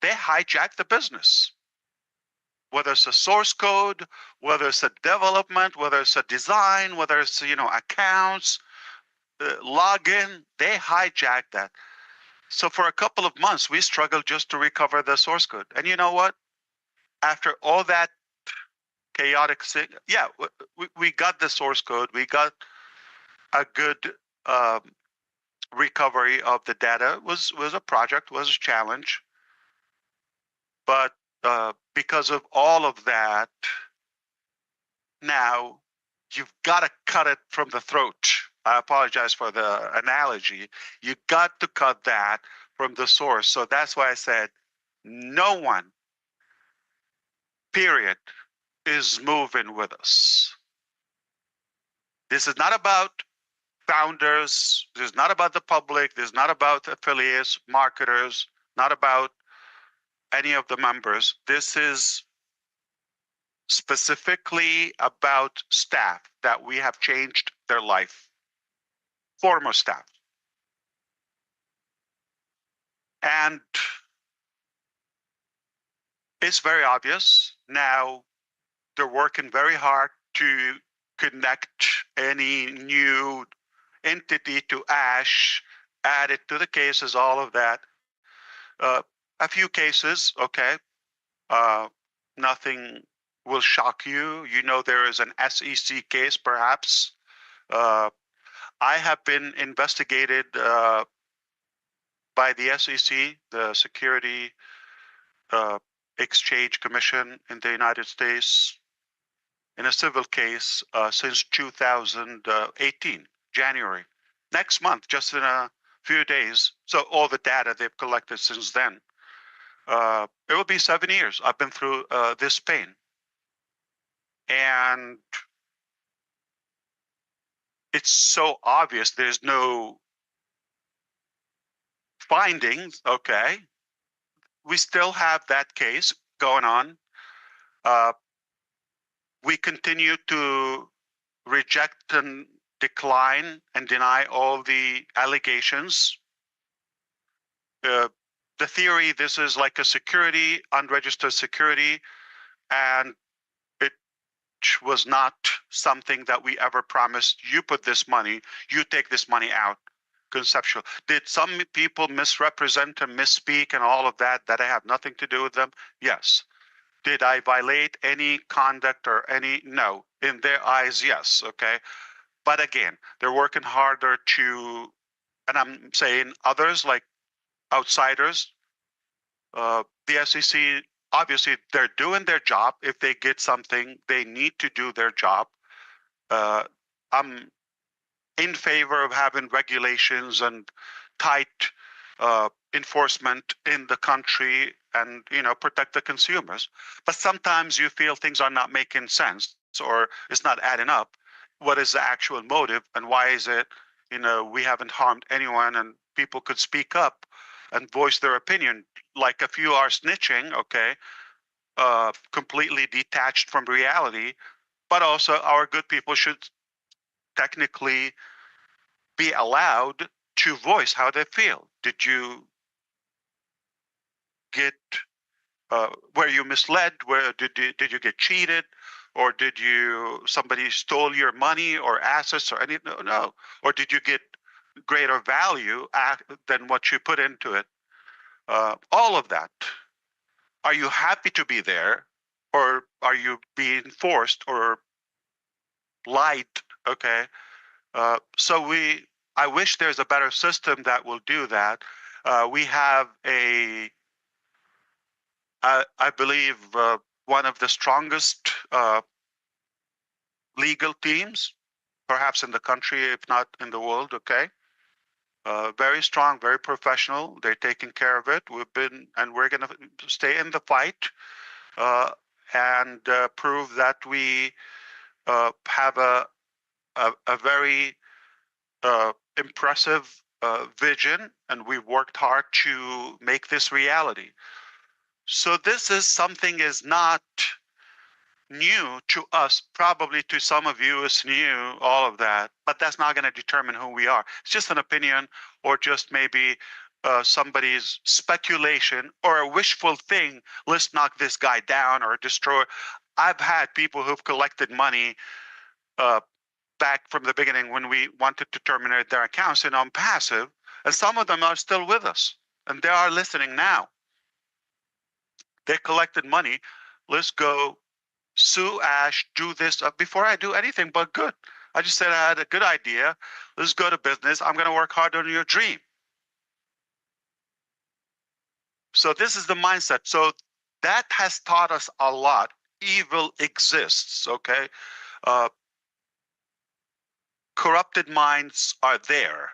they hijack the business. Whether it's a source code, whether it's a development, whether it's a design, whether it's accounts, login, they hijack that. So for a couple of months, we struggled just to recover the source code. And you know what? After all that chaotic thing, yeah, we got the source code. We got a good um, recovery of the data. Was a project, was a challenge, but because of all of that, now you've got to cut it from the throat. I apologize for the analogy. You got to cut that from the source. So that's why I said no one, period, is moving with us. This is not about founders. This is not about the public. This is not about affiliates, marketers, not about any of the members. This is specifically about staff that we have changed their life, former staff. And it's very obvious now they're working very hard to connect any new entity to Ash, add it to the cases, all of that. A few cases, okay. Nothing will shock you. You know there is an SEC case, perhaps. I have been investigated by the SEC, the Security Exchange Commission in the United States, in a civil case since 2018, January. Next month, just in a few days. So all the data they've collected since then. It will be 7 years. I've been through this pain. And it's so obvious there's no findings, okay. We still have that case going on. We continue to reject and decline and deny all the allegations. The theory, this is like a security, unregistered security, and it was not something that we ever promised. You put this money, you take this money out. Conceptual. Did some people misrepresent and misspeak and all of that I have nothing to do with them? Yes. Did I violate any conduct or any? No. In their eyes, yes. Okay. But again, they're working harder to, and I'm saying others like outsiders, the SEC, obviously they're doing their job. If they get something, they need to do their job. I'm in favor of having regulations and tight enforcement in the country and protect the consumers. But sometimes you feel things are not making sense or it's not adding up. What is the actual motive and why is it we haven't harmed anyone and people could speak up and voice their opinion, like a few are snitching, okay, completely detached from reality. But also our good people should technically be allowed to voice how they feel. Did you get were you misled? Where did you get cheated, or did somebody stole your money or assets or anything? No. Or did you get greater value than what you put into it? All of that. Are you happy to be there, or are you being forced or lied? Okay. So I wish there's a better system that will do that. We have I believe, one of the strongest legal teams, perhaps in the country, if not in the world, okay? Very strong, very professional. They're taking care of it. We're going to stay in the fight and prove that we have a very impressive vision, and we've worked hard to make this reality. So this is something is not new to us. Probably to some of you it's new, all of that, but that's not going to determine who we are. It's just an opinion, or just maybe somebody's speculation or a wishful thing. Let's knock this guy down or destroy. I've had people who've collected money uh, back from the beginning when we wanted to terminate their accounts in ONPASSIVE, and some of them are still with us, and they are listening now. They collected money. Let's go sue Ash, do this before I do anything but good. I just said I had a good idea. Let's go to business. I'm going to work hard on your dream. So this is the mindset. So that has taught us a lot. Evil exists, okay? Corrupted minds are there.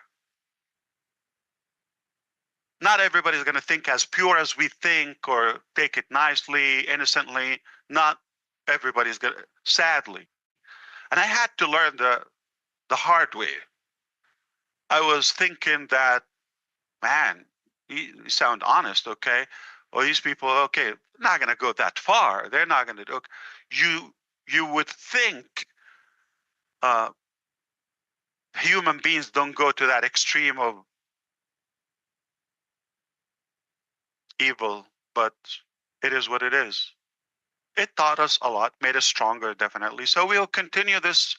Not everybody's going to think as pure as we think or take it nicely, innocently. Not everybody's going to, sadly. And I had to learn the hard way. I was thinking that, man, you sound honest, okay? Well, these people, okay, not going to go that far. They're not going to do. You would think human beings don't go to that extreme of evil, but it is what it is. It taught us a lot, made us stronger, definitely. So we'll continue this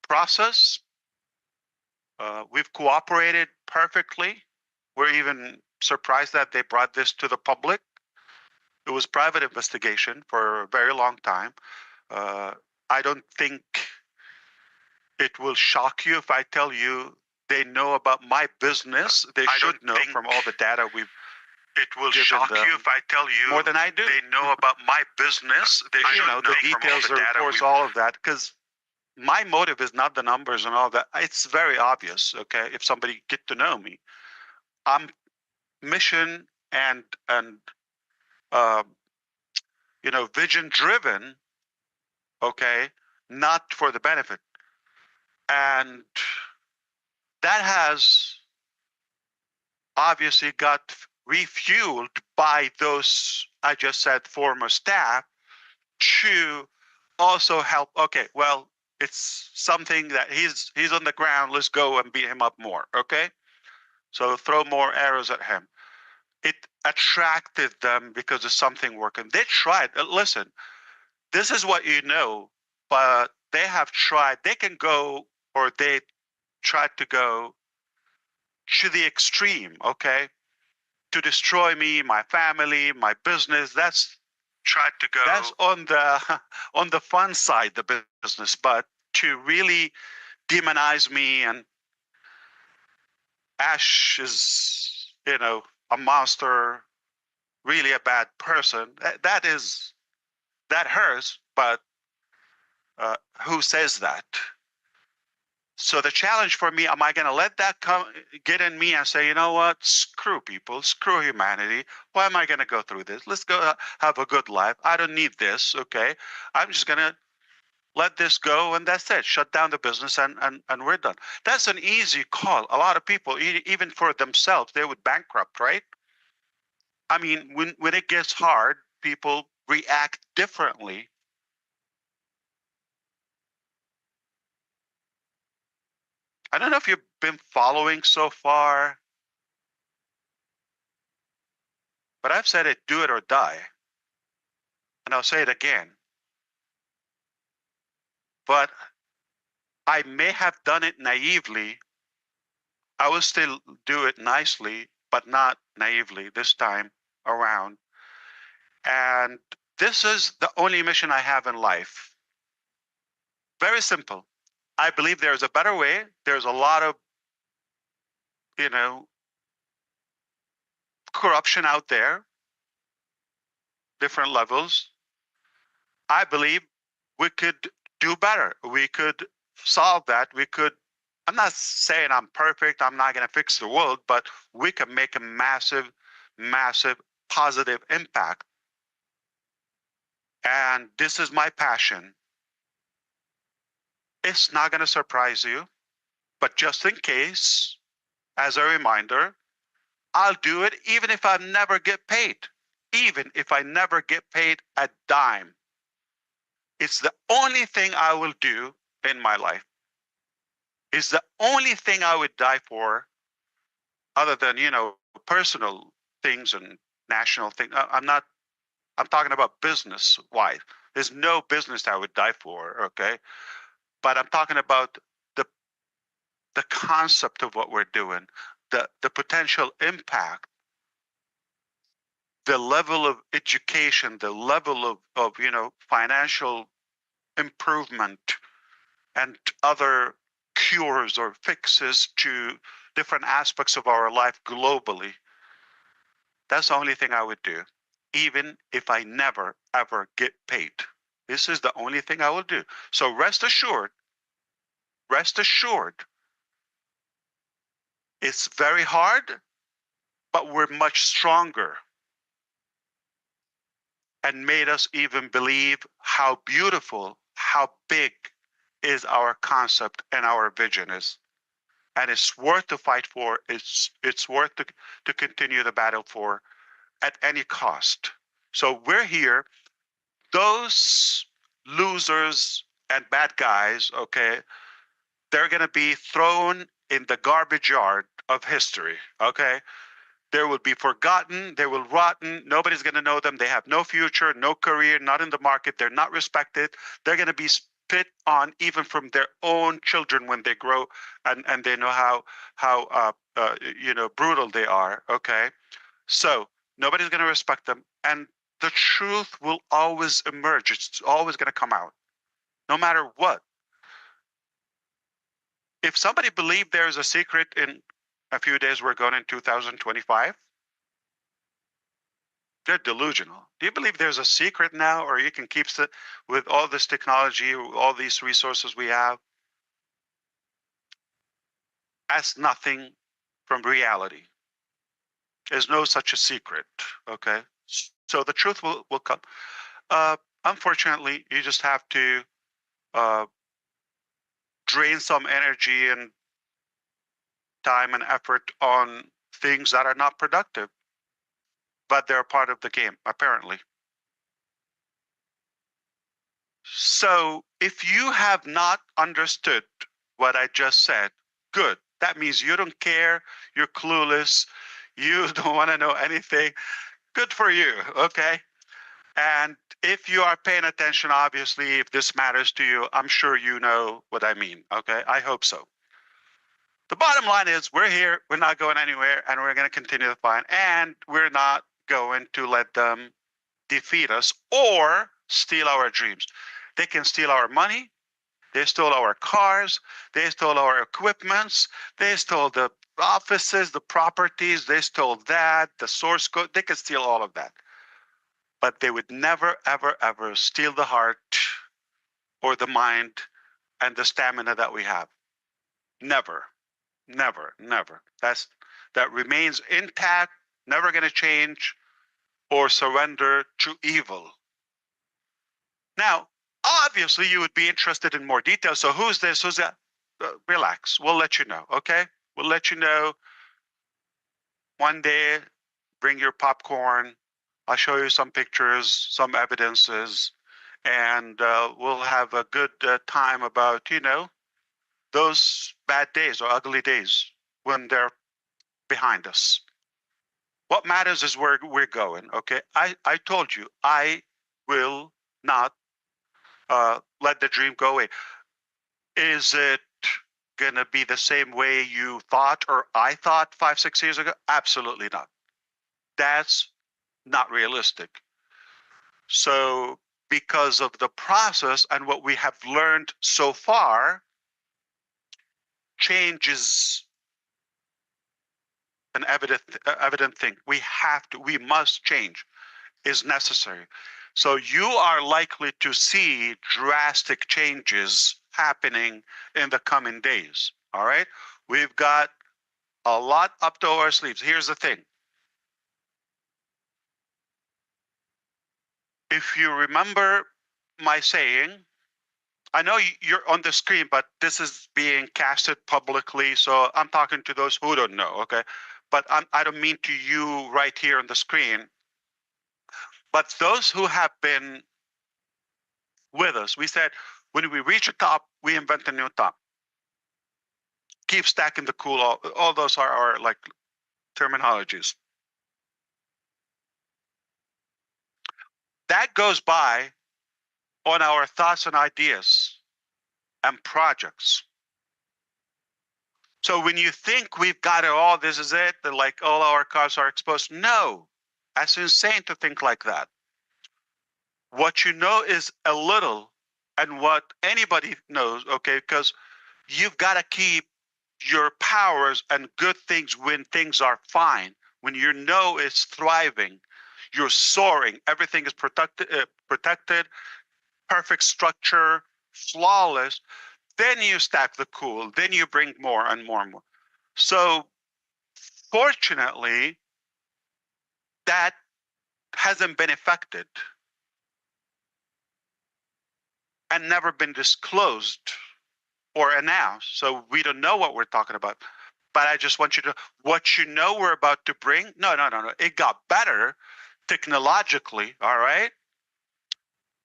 process. We've cooperated perfectly. We're even surprised that they brought this to the public. It was private investigation for a very long time. I don't think it will shock you if I tell you they know about my business. They should know from all the data we've. It will shock you if I tell you more than I do. They know about my business. They should know the details, the reports, all of that, because my motive is not the numbers and all that. It's very obvious, okay, if somebody get to know me. I'm mission and vision driven, okay, not for the benefit. And that has obviously got refueled by those, I just said, former staff to also help. Okay, well, it's something that he's on the ground. Let's go and beat him up more. Okay, so throw more arrows at him. It attracted them because of something working. They tried. Listen, this is what you know, but they have tried. They can go, or they tried to go to the extreme. Okay, to destroy me, my family, my business. That's tried to go. That's on the fun side, the business, but to really demonize me and Ash is, a monster, really a bad person. That hurts, but who says that? So the challenge for me, am I going to let that get in me and say, you know what, screw people, screw humanity. Why am I going to go through this? Let's go have a good life. I don't need this, okay? I'm just going to let this go, and that's it. Shut down the business, and we're done. That's an easy call. A lot of people, even for themselves, they would bankrupt, right? I mean, when it gets hard, people react differently. I don't know if you've been following so far, but I've said it, do it or die. And I'll say it again. But I may have done it naively. I will still do it nicely, but not naively this time around. And this is the only mission I have in life. Very simple. I believe there's a better way. There's a lot of, corruption out there, different levels. I believe we could do better. We could solve that. I'm not saying I'm perfect. I'm not going to fix the world, but we can make a massive, massive positive impact. And this is my passion. It's not going to surprise you, but just in case, as a reminder, I'll do it even if I never get paid. Even if I never get paid a dime. It's the only thing I will do in my life. It's the only thing I would die for. other than, personal things and national things. I'm talking about business wise. There's no business I would die for, okay? But I'm talking about the the concept of what we're doing, the potential impact, the level of education, the level of financial improvement and other cures or fixes to different aspects of our life globally. That's the only thing I would do, even if I never ever get paid. This is the only thing I will do. So rest assured, it's very hard, but we're much stronger, and made us even believe how beautiful, how big is our concept and our vision is. And it's worth to fight for. It's worth to continue the battle for at any cost. So we're here. Those losers and bad guys, okay, they're going to be thrown in the garbage yard of history, okay? They will be forgotten. They will rotten. Nobody's going to know them. They have no future, no career, not in the market. They're not respected. They're going to be spit on even from their own children when they grow, and they know how brutal they are. Okay, so nobody's going to respect them, and the truth will always emerge. It's always going to come out, no matter what. If somebody believed there's a secret in a few days, we're going in 2025. They're delusional. Do you believe there's a secret now, or you can keep with all this technology, all these resources we have, as nothing from reality? There's no such a secret. Okay, so the truth will come. Uh, Unfortunately, you just have to uh, drain some energy and time and effort on things that are not productive, but they're part of the game, apparently. So if you have not understood what I just said, good. That means you don't care, you're clueless, you don't want to know anything. Good for you, okay? And if you are paying attention, obviously, if this matters to you, I'm sure you know what I mean, okay? I hope so. The bottom line is we're here, we're not going anywhere, and we're going to continue to fight, and we're not going to let them defeat us or steal our dreams. They can steal our money. They stole our cars. They stole our equipments. They stole the offices, the properties. They stole that, the source code. They could steal all of that. But they would never, ever, ever steal the heart or the mind and the stamina that we have. Never, never, never. That remains intact, never going to change or surrender to evil. Now, obviously, you would be interested in more details. So who's this? Who's that? Relax. We'll let you know, okay? We'll let you know one day. Bring your popcorn. I'll show you some pictures, some evidences, and we'll have a good time about, those bad days or ugly days when they're behind us. What matters is where we're going, okay? I told you, I will not let the dream go away. Is it going to be the same way you thought or I thought 5, 6 years ago? Absolutely not. That's not realistic. So, because of the process and what we have learned so far, change is an evident thing. We must change, is necessary. So you are likely to see drastic changes happening in the coming days. All right. We've got a lot up to our sleeves. Here's the thing. If you remember my saying, I know you're on the screen, but this is being casted publicly. So I'm talking to those who don't know. Okay. But I don't mean to you right here on the screen. But those who have been with us, we said, when we reach a top, we invent a new top. Keep stacking the cool. All those are like terminologies. That goes by on our thoughts and ideas and projects. So when you think we've got it all, this is it, that like all our cards are exposed. No, that's insane to think like that. What you know is a little, and what anybody knows, okay, because you've got to keep your powers and good things when things are fine. When you know it's thriving, you're soaring, everything is protected, perfect structure, flawless. Then you stack the cool, then you bring more and more and more. So fortunately, that hasn't been affected and never been disclosed or announced. So we don't know what we're talking about. But I just want you to, what you know we're about to bring, no. It got better technologically, all right?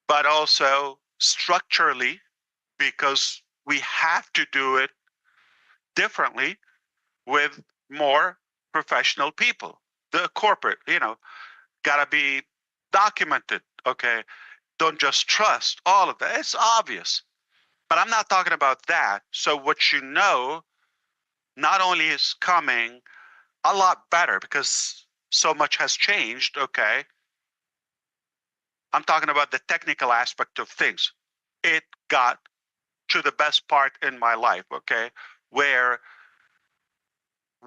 But also structurally, because we have to do it differently with more professional people. The corporate, gotta be documented, okay? Don't just trust all of that. It's obvious. But I'm not talking about that. So what you know not only is coming a lot better because so much has changed, okay? I'm talking about the technical aspect of things. It got to the best part in my life, okay? Where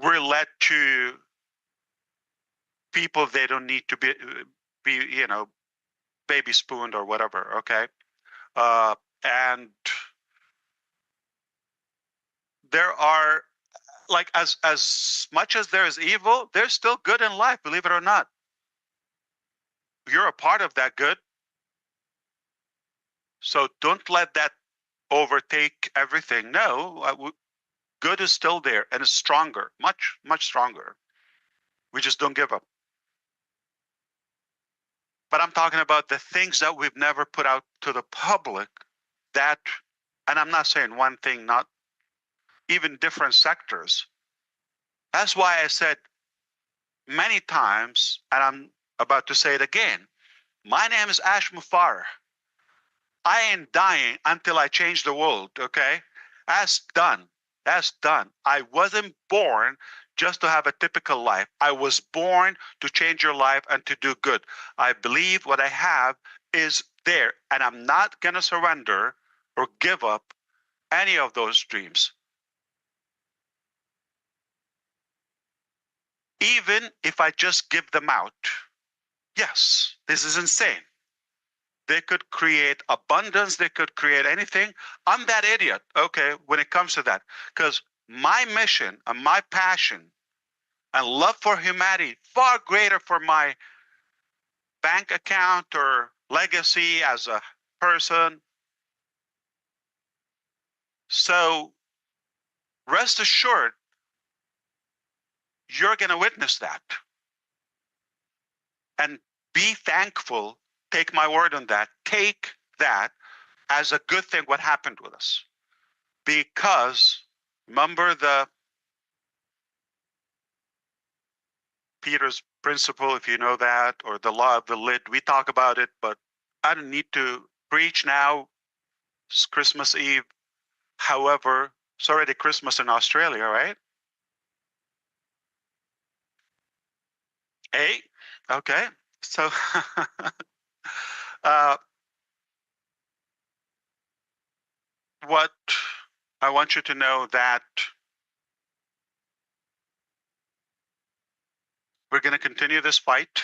we're led to people they don't need to be baby spooned or whatever, okay? And there are, like, as much as there is evil, there's still good in life, believe it or not. You're a part of that good. So don't let that overtake everything. No, good is still there and is stronger, much, much stronger. We just don't give up. But I'm talking about the things that we've never put out to the public that, and I'm not saying one thing, not even different sectors. That's why I said many times, and I'm about to say it again, my name is Mufareh. I ain't dying until I change the world, okay? That's done. That's done. I wasn't born just to have a typical life. I was born to change your life and to do good. I believe what I have is there, and I'm not going to surrender or give up any of those dreams. Even if I just give them out. Yes, this is insane. They could create abundance. They could create anything. I'm that idiot, okay, when it comes to that. Because my mission and my passion and love for humanity, far greater for my bank account or legacy as a person. So rest assured, you're going to witness that. And be thankful. Take my word on that. Take that as a good thing, what happened with us. Because remember the Peter's principle, if you know that, or the law of the lid. We talk about it, but I don't need to preach now. It's Christmas Eve. However, it's already Christmas in Australia, right? Hey, okay. So what I want you to know that we're going to continue this fight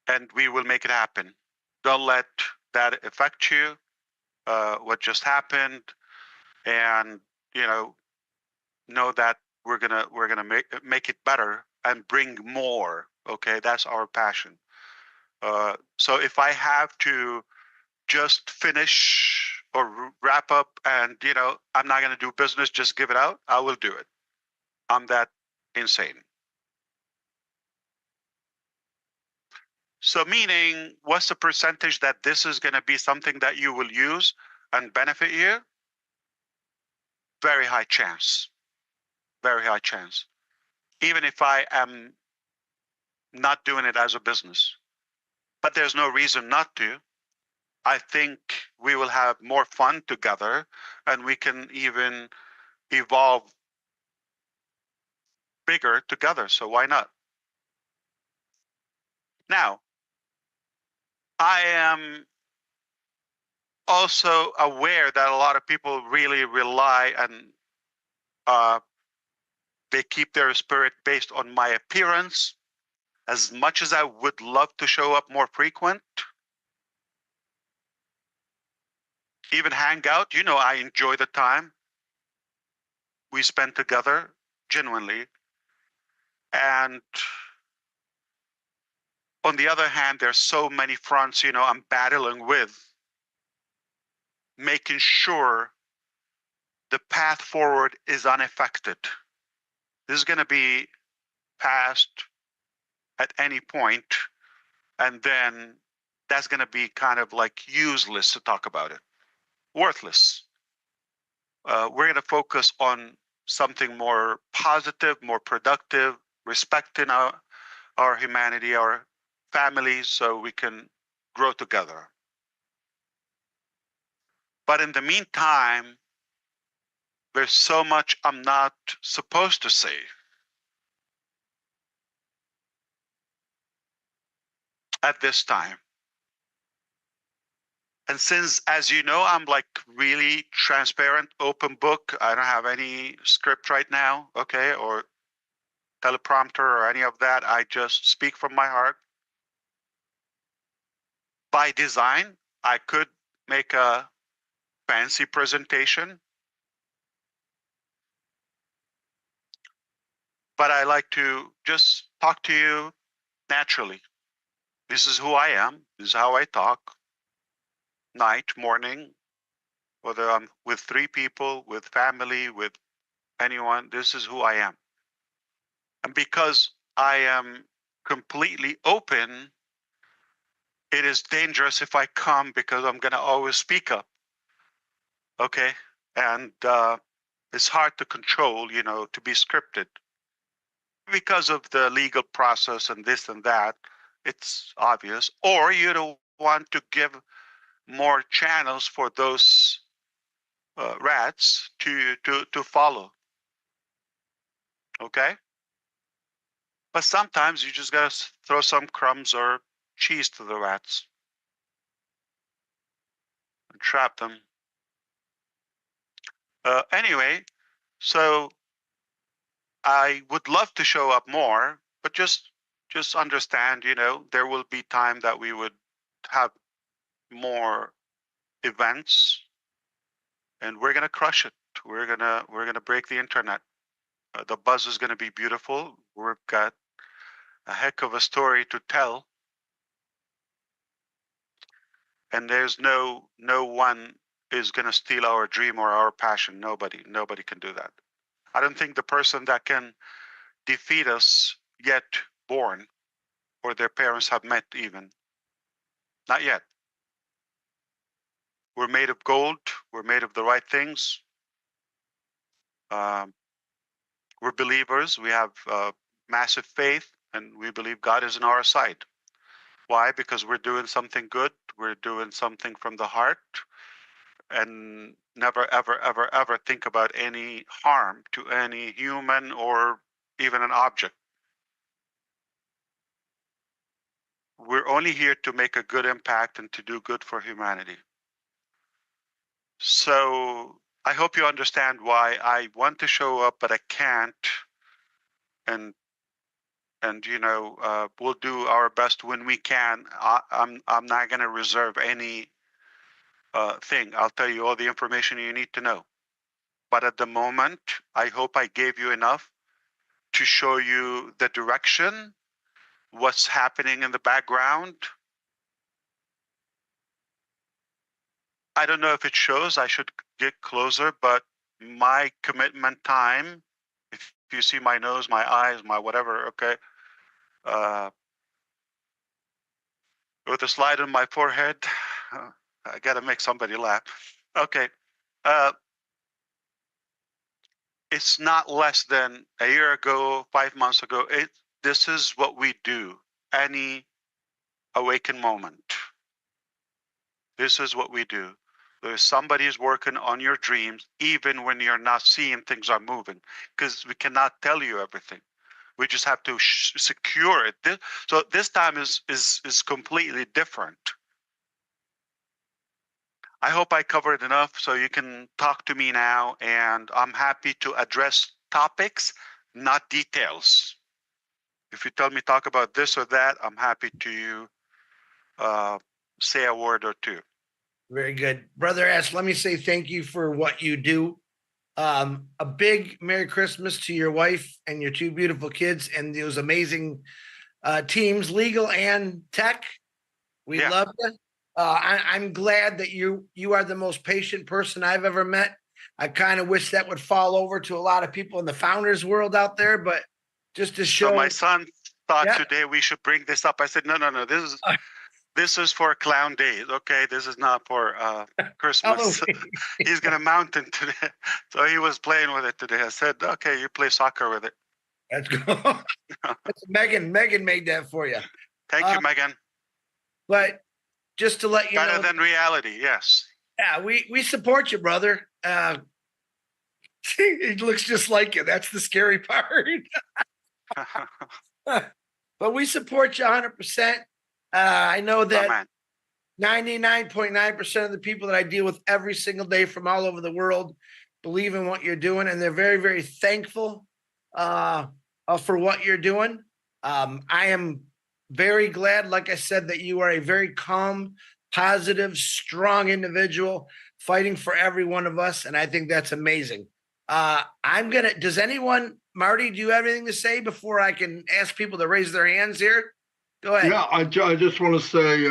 and we will make it happen. Don't let that affect you. What just happened, and know that we're gonna make it better and bring more. Okay, that's our passion. So if I have to just finish or wrap up, and I'm not gonna do business, just give it out, I will do it. I'm that insane. So meaning, what's the percentage that this is gonna be something that you will use and benefit you? Very high chance. Very high chance. even if I am not doing it as a business. But there's no reason not to. I think we will have more fun together, and we can even evolve bigger together. So why not? Now, I am also aware that a lot of people really rely and they keep their spirit based on my appearance. As much as I would love to show up more frequent, even hang out, I enjoy the time we spend together genuinely. And on the other hand, there's so many fronts, I'm battling with, making sure the path forward is unaffected. This is going to be passed at any point, and then that's going to be kind of like useless to talk about it, worthless. We're going to focus on something more positive, more productive, respecting our humanity, our families, so we can grow together. But in the meantime, there's so much I'm not supposed to say at this time. And since, as you know, I'm like really transparent, open book, I don't have any script right now, okay, or teleprompter or any of that. I just speak from my heart. By design, I could make a fancy presentation, but I like to just talk to you naturally. This is who I am. This is how I talk, night, morning, whether I'm with 3 people, with family, with anyone. This is who I am. And because I am completely open, it is dangerous if I come, because I'm going to always speak up. Okay. And it's hard to control, to be scripted because of the legal process and this and that. It's obvious. Or you don't want to give more channels for those rats to follow. Okay. But sometimes you just got to throw some crumbs or cheese to the rats and trap them. Anyway, so I would love to show up more, but just understand, there will be time that we would have more events, and we're gonna crush it. We're gonna break the internet. The buzz is gonna be beautiful. We've got a heck of a story to tell, and there's no one is gonna steal our dream or our passion. Nobody can do that. I don't think the person that can defeat us yet born, or their parents have met even. Not yet. We're made of gold. We're made of the right things. Um, we're believers. We have massive faith, and we believe God is on our side. Why? Because we're doing something good. We're doing something from the heart, and never, ever, ever, ever think about any harm to any human or even an object. We're only here to make a good impact and to do good for humanity. So I hope you understand why I want to show up, but I can't. And we'll do our best when we can. I'm not going to reserve any thing. I'll tell you all the information you need to know. But at the moment, I hope I gave you enough to show you the direction, what's happening in the background. I don't know if it shows. I should get closer, but my commitment time, if you see my nose, my eyes, my whatever, okay, with a slide on my forehead, I got to make somebody laugh. Okay. Uh, it's not less than a year ago, 5 months ago. This is what we do. Any awakened moment. This is what we do. There's somebody's working on your dreams, even when you're not seeing things are moving, because we cannot tell you everything. We just have to secure it. So this time is completely different. I hope I covered enough so you can talk to me now, and I'm happy to address topics, not details. If you tell me talk about this or that, I'm happy to say a word or two. Very good. Brother S, let me say thank you for what you do. A big Merry Christmas to your wife and your two beautiful kids and those amazing teams, legal and tech. We love you. I'm glad that you are the most patient person I've ever met. I kind of wish that would fall over to a lot of people in the founders world out there, but just to show. So my son thought today we should bring this up. I said, no. This is for clown days, okay? This is not for Christmas. He's gonna mountain today, so he was playing with it today. I said, okay, you play soccer with it. That's cool. That's Megan made that for you. Thank you, Megan. But just to let you know, better than reality, yes. Yeah, we support you, brother. He looks just like you. That's the scary part. But we support you 100%. I know that 99.9% of the people that I deal with every single day from all over the world believe in what you're doing, and they're very, very thankful for what you're doing. I am very glad, like I said, that you are a very calm, positive, strong individual fighting for every one of us, and I think that's amazing. Does anyone, Marty, do you have anything to say before I can ask people to raise their hands here? Go ahead. Yeah, I just want to say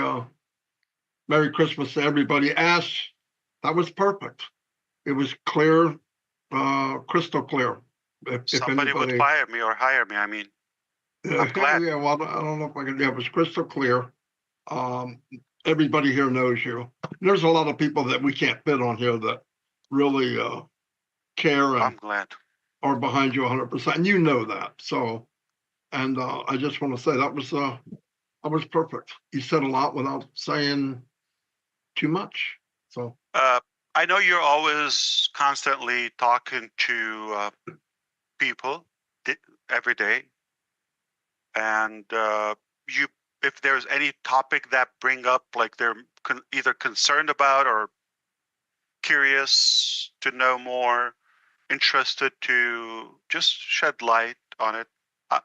Merry Christmas to everybody. Ash, that was perfect. It was clear, crystal clear. If somebody would fire me or hire me, I mean, I'm glad. Yeah, well, I don't know if I can. Yeah, it was crystal clear. Everybody here knows you. There's a lot of people that we can't fit on here that really care. And I'm glad. Are behind you 100%, and you know that. So. And I just want to say that was perfect. You said a lot without saying too much. So I know you're always constantly talking to people every day, and if there's any topic that bring up, like they're either concerned about or curious to know more, interested to just shed light on it,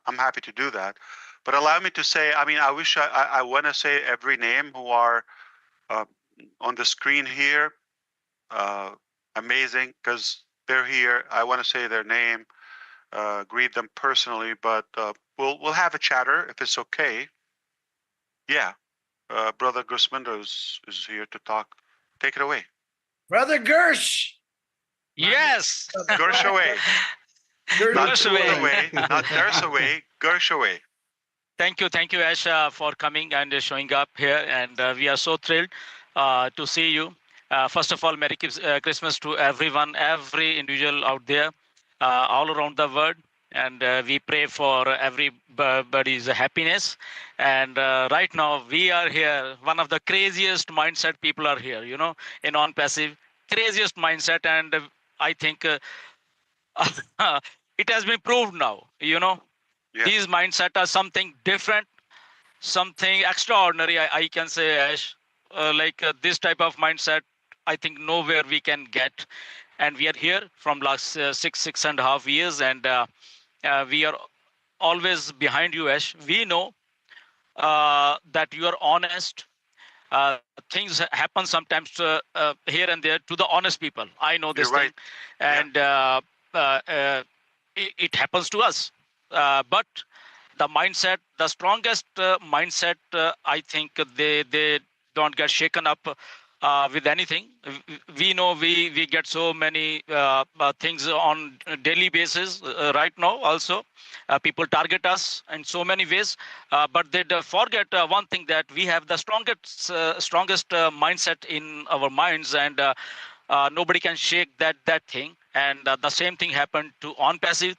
I'm happy to do that. But allow me to say, I mean, I wish I want to say every name who are on the screen here. Amazing, because they're here. I want to say their name, greet them personally, but we'll have a chatter if it's okay. Yeah, Brother Gersmindo is here to talk. Take it away. Brother Gersh. Yes. Gersh away. Not away, not Gersh away, Gersh away. Thank you, Ash, for coming and showing up here, and we are so thrilled to see you. First of all, Merry Christmas to everyone, every individual out there, all around the world, and we pray for everybody's happiness. And right now, we are here. One of the craziest mindset people are here, in ONPASSIVE, craziest mindset, and I think. It has been proved now, These mindset are something different, something extraordinary, I can say, Ash. This type of mindset, I think nowhere we can get. And we are here from last 6.5 years, and we are always behind you, Ash. We know that you are honest. Things happen sometimes here and there to the honest people. I know this thing. And it happens to us. But the mindset, the strongest mindset, I think they don't get shaken up with anything. We know we get so many things on a daily basis right now also. People target us in so many ways, but they forget one thing, that we have the strongest mindset in our minds, and nobody can shake that thing. And the same thing happened to ONPASSIVE.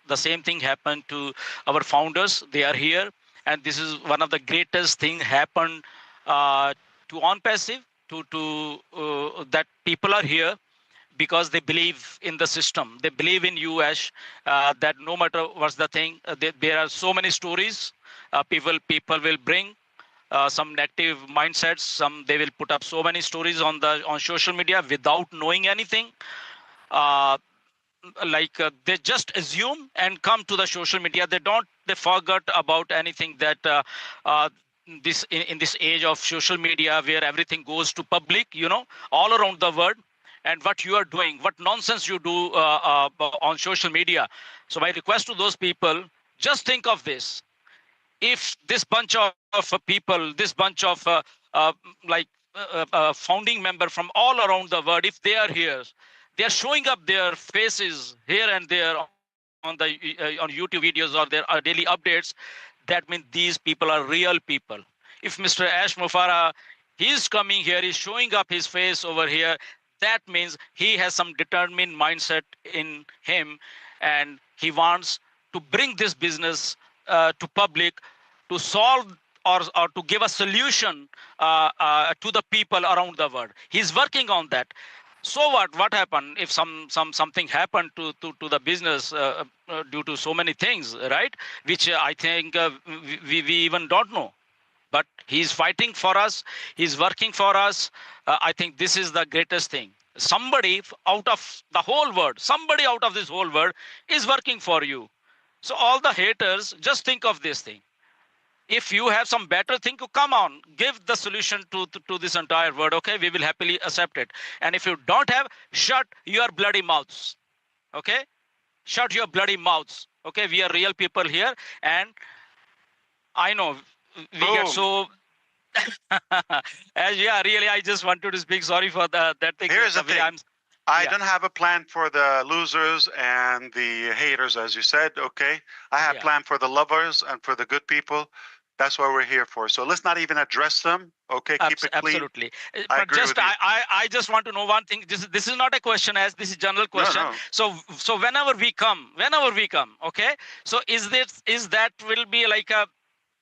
The same thing happened to our founders. They are here. And this is one of the greatest thing happened to ONPASSIVE, that people are here because they believe in the system. They believe in you, Ash, that no matter what's the thing, there are so many stories. People will bring some negative mindsets. Some they will put up so many stories on social media without knowing anything. Uh, they just assume and come to the social media. They forgot about anything that this in this age of social media where everything goes to public, all around the world. And what you are doing, what nonsense you do on social media. So my request to those people, just think of this. If this bunch of people, this bunch of uh, founding member from all around the world, if they are here, they are showing up their faces here and there on YouTube videos or their daily updates, that means these people are real people. If Mr. Ash Mufareh, he's coming here, he's showing up his face over here, that means he has some determined mindset in him, and he wants to bring this business to public, to solve or to give a solution to the people around the world. He's working on that. So what happened if something happened to the business due to so many things, right? Which I think we even don't know. But he's fighting for us. He's working for us. I think this is the greatest thing. Somebody out of the whole world, somebody out of this whole world is working for you. So all the haters, just think of this thing. If you have some better thing, to come on, give the solution to this entire world. Okay, we will happily accept it. And if you don't have, shut your bloody mouths. Okay, shut your bloody mouths. Okay, we are real people here, and I know we get so. Yeah, really, I just wanted to speak. Sorry for that thing. Here's the thing. I Yeah. don't have a plan for the losers and the haters, as you said. Okay, I have Yeah. plan for the lovers and for the good people. That's what we're here for. So let's not even address them. Okay, keep it clean. Absolutely. I But agree just with you. I just want to know one thing. This is not a question, as this is general question. No. So whenever we come, okay. So is that will be like a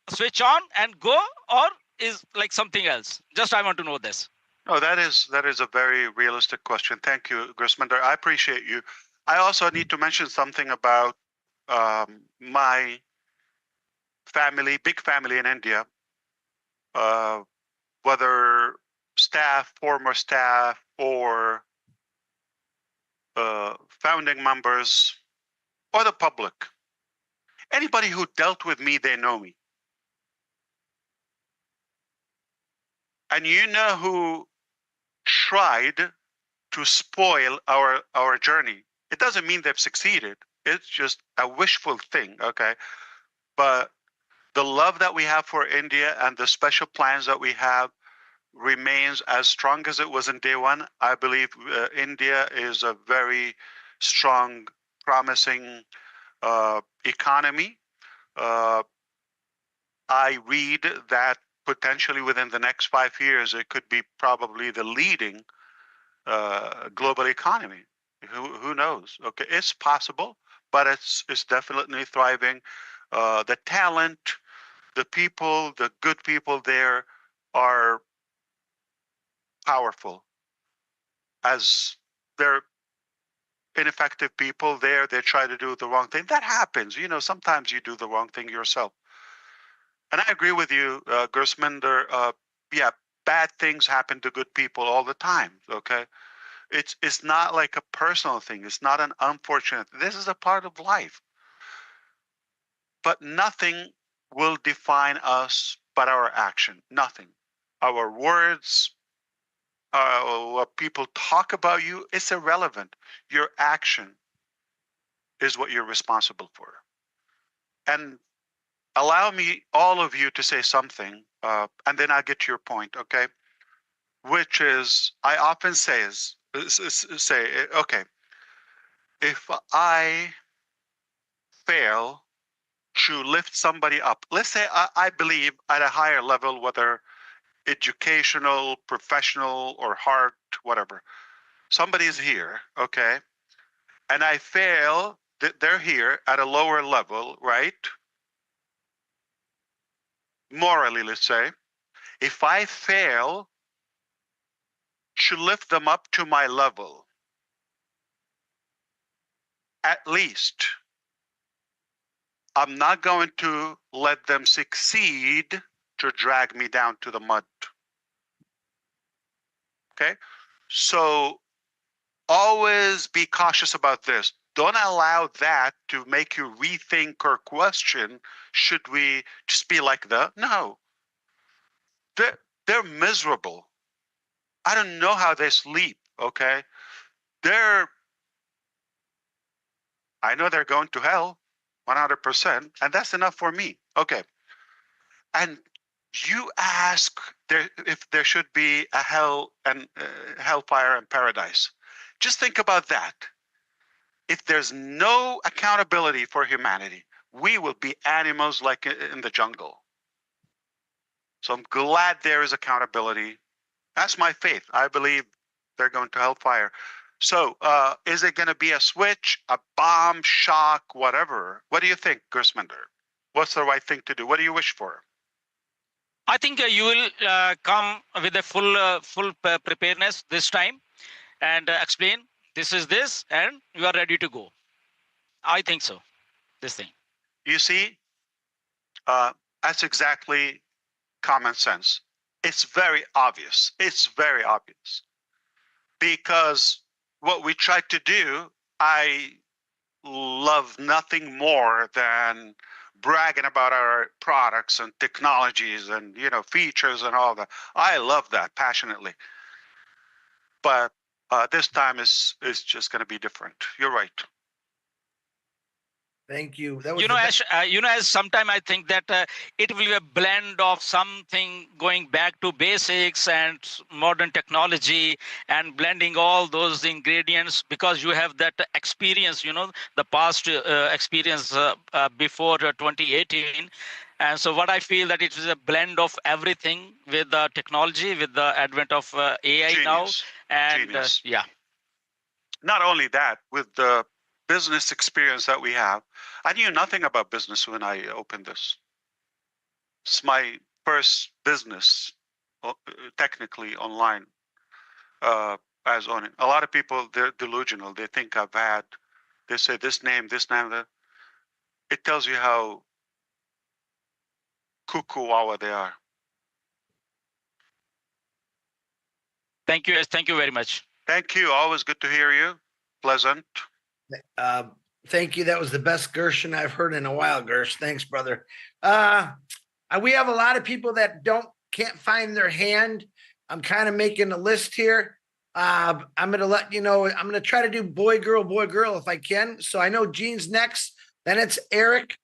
switch on and go, or is like something else? Just I want to know this. No, that is a very realistic question. Thank you, Grisminder. I appreciate you. I also need to mention something about my family, big family in India. Whether staff, former staff, or founding members, or the public. Anybody who dealt with me, they know me. And you know who tried to spoil our journey. It doesn't mean they've succeeded. It's just a wishful thing, okay? But the love that we have for India and the special plans that we have remains as strong as it was in day one. I believe India is a very strong, promising economy. I read that potentially within the next 5 years, it could be probably the leading global economy. Who knows? Okay, it's possible, but it's definitely thriving. The talent, the people, the good people there are powerful. As they're ineffective people there, they try to do the wrong thing. That happens. Sometimes you do the wrong thing yourself. And I agree with you, Gersminder. Yeah, bad things happen to good people all the time. Okay, it's not like a personal thing. It's not an unfortunate. This is a part of life. But nothing will define us but our action. Nothing. Our words, what people talk about you, it's irrelevant. Your action is what you're responsible for. And allow me, all of you, to say something, and then I'll get to your point, okay? Which is, I often say, okay, if I fail to lift somebody up, let's say I believe at a higher level, whether educational, professional, or heart, whatever, somebody's here, okay? and I fail, they're here at a lower level, right? Morally, let's say. If I fail to lift them up to my level, at least I'm not going to let them succeed to drag me down to the mud. Okay? So always be cautious about this. Don't allow that to make you rethink or question, should we just be like that? No. They're miserable. I don't know how they sleep, okay? I know they're going to hell 100%, and that's enough for me. Okay. And you ask if there should be a hell and hellfire and paradise. Just think about that. If there's no accountability for humanity, we will be animals like in the jungle. So I'm glad there is accountability. That's my faith. I believe they're going to hellfire. So is it going to be a switch, a bomb, shock, whatever? What do you think, Gersminder? What's the right thing to do? What do you wish for? I think you will come with a full preparedness this time and explain this is this, and you are ready to go. I think so, this thing. You see, that's exactly common sense. It's very obvious. It's very obvious. Because what we try to do, I love nothing more than bragging about our products and technologies and features and all that. I love that passionately. But this time is just going to be different. You're right. Thank you. That was as sometime I think that it will be a blend of something going back to basics and modern technology and blending all those ingredients, because you have that experience, the past experience before 2018. And so what I feel that it is a blend of everything with the technology, with the advent of AI Genius. now. And Genius. Not only that, with the business experience that we have. I knew nothing about business when I opened this. It's my first business, technically online, as owning. A lot of people, they're delusional. They think they say this name, that. It tells you how cuckoo-wawa they are. Thank you. Thank you very much. Thank you. Always good to hear you. Pleasant. Thank you. That was the best Gershon I've heard in a while, Gersh. Thanks, brother. We have a lot of people that can't find their hand. I'm kind of making a list here. I'm going to let you know, I'm going to try to do boy, girl if I can. So I know Gene's next. Then it's Eric,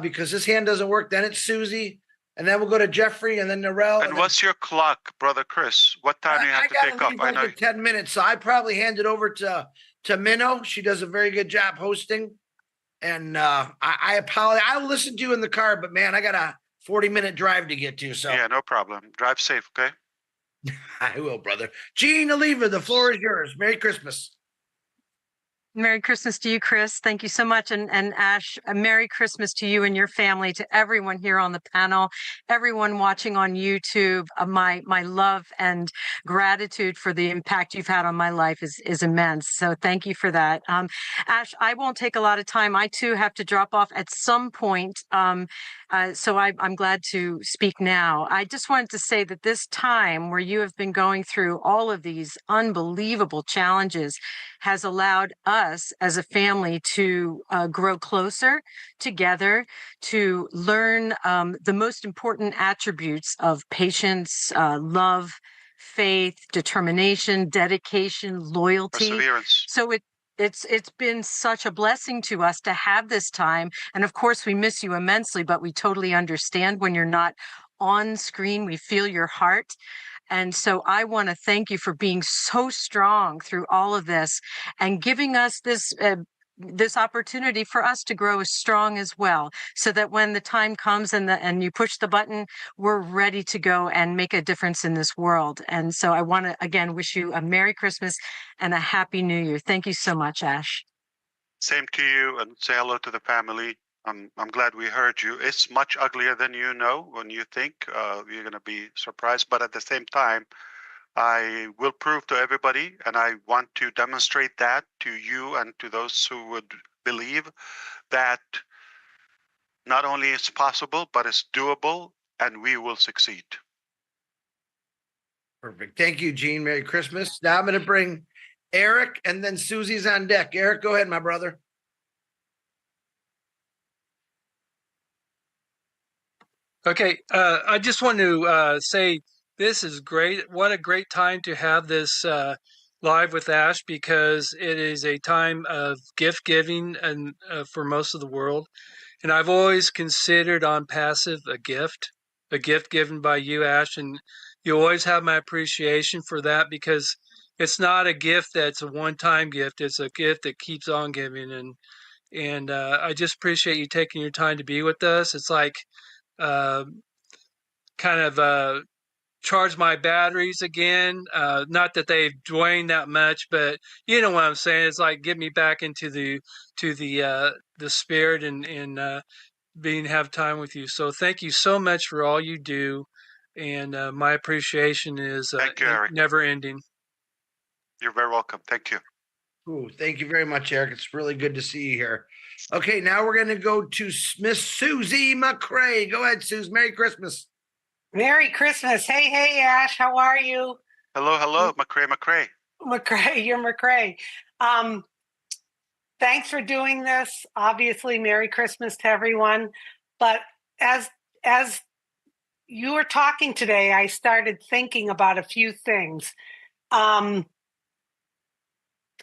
because his hand doesn't work. Then it's Susie. And then we'll go to Jeffrey and then Narelle. And what's your clock, brother Chris? What time do you have to take off? I know 10 minutes. So I probably hand it over to Minnow. She does a very good job hosting. And I apologize. I'll listen to you in the car, but man, I got a 40-minute drive to get to. So yeah, no problem. Drive safe, okay? I will, brother. Gene Oliva, the floor is yours. Merry Christmas. Merry Christmas to you, Chris. Thank you so much. And Ash, a Merry Christmas to you and your family, to everyone here on the panel, everyone watching on YouTube. My love and gratitude for the impact you've had on my life is immense. So thank you for that. Ash, I won't take a lot of time. I too have to drop off at some point. So I'm glad to speak now. I just wanted to say that this time where you have been going through all of these unbelievable challenges has allowed us as a family to grow closer together, to learn the most important attributes of patience, love, faith, determination, dedication, loyalty. Perseverance. So it's been such a blessing to us to have this time. And of course, we miss you immensely, but we totally understand when you're not on screen. We feel your heart. And so I want to thank you for being so strong through all of this and giving us this opportunity for us to grow as strong as well, so that when the time comes and you push the button, we're ready to go and make a difference in this world. And so I want to again wish you a Merry Christmas and a Happy New Year. Thank you so much, Ash. Same to you, and say hello to the family. I'm glad we heard you. It's much uglier than you know when you think. You're going to be surprised, but at the same time, I will prove to everybody, and I want to demonstrate that to you and to those who would believe that not only it's possible, but it's doable, and we will succeed. Perfect. Thank you, Gene. Merry Christmas. Now I'm going to bring Eric, and then Susie's on deck. Eric, go ahead, my brother. Okay, I just want to say this is great. What a great time to have this live with Ash, because it is a time of gift giving and for most of the world. And I've always considered ONPASSIVE a gift given by you, Ash, and you always have my appreciation for that, because it's not a gift that's a one-time gift. It's a gift that keeps on giving, and I just appreciate you taking your time to be with us. It's like kind of charge my batteries again. Not that they've drained that much, but you know what I'm saying. It's like get me back into the spirit and being have time with you. So thank you so much for all you do, and my appreciation is Thank you, Eric. never ending. You're very welcome. Thank you. Ooh, thank you very much, Eric. It's really good to see you here. Okay, now we're going to go to Miss Susie McCrae. Go ahead, Suze. Merry Christmas. Merry Christmas. Hey, Ash, how are you? Hello, McCrae. McCrae, you're McCrae. Thanks for doing this. Obviously, Merry Christmas to everyone. But as you were talking today, I started thinking about a few things.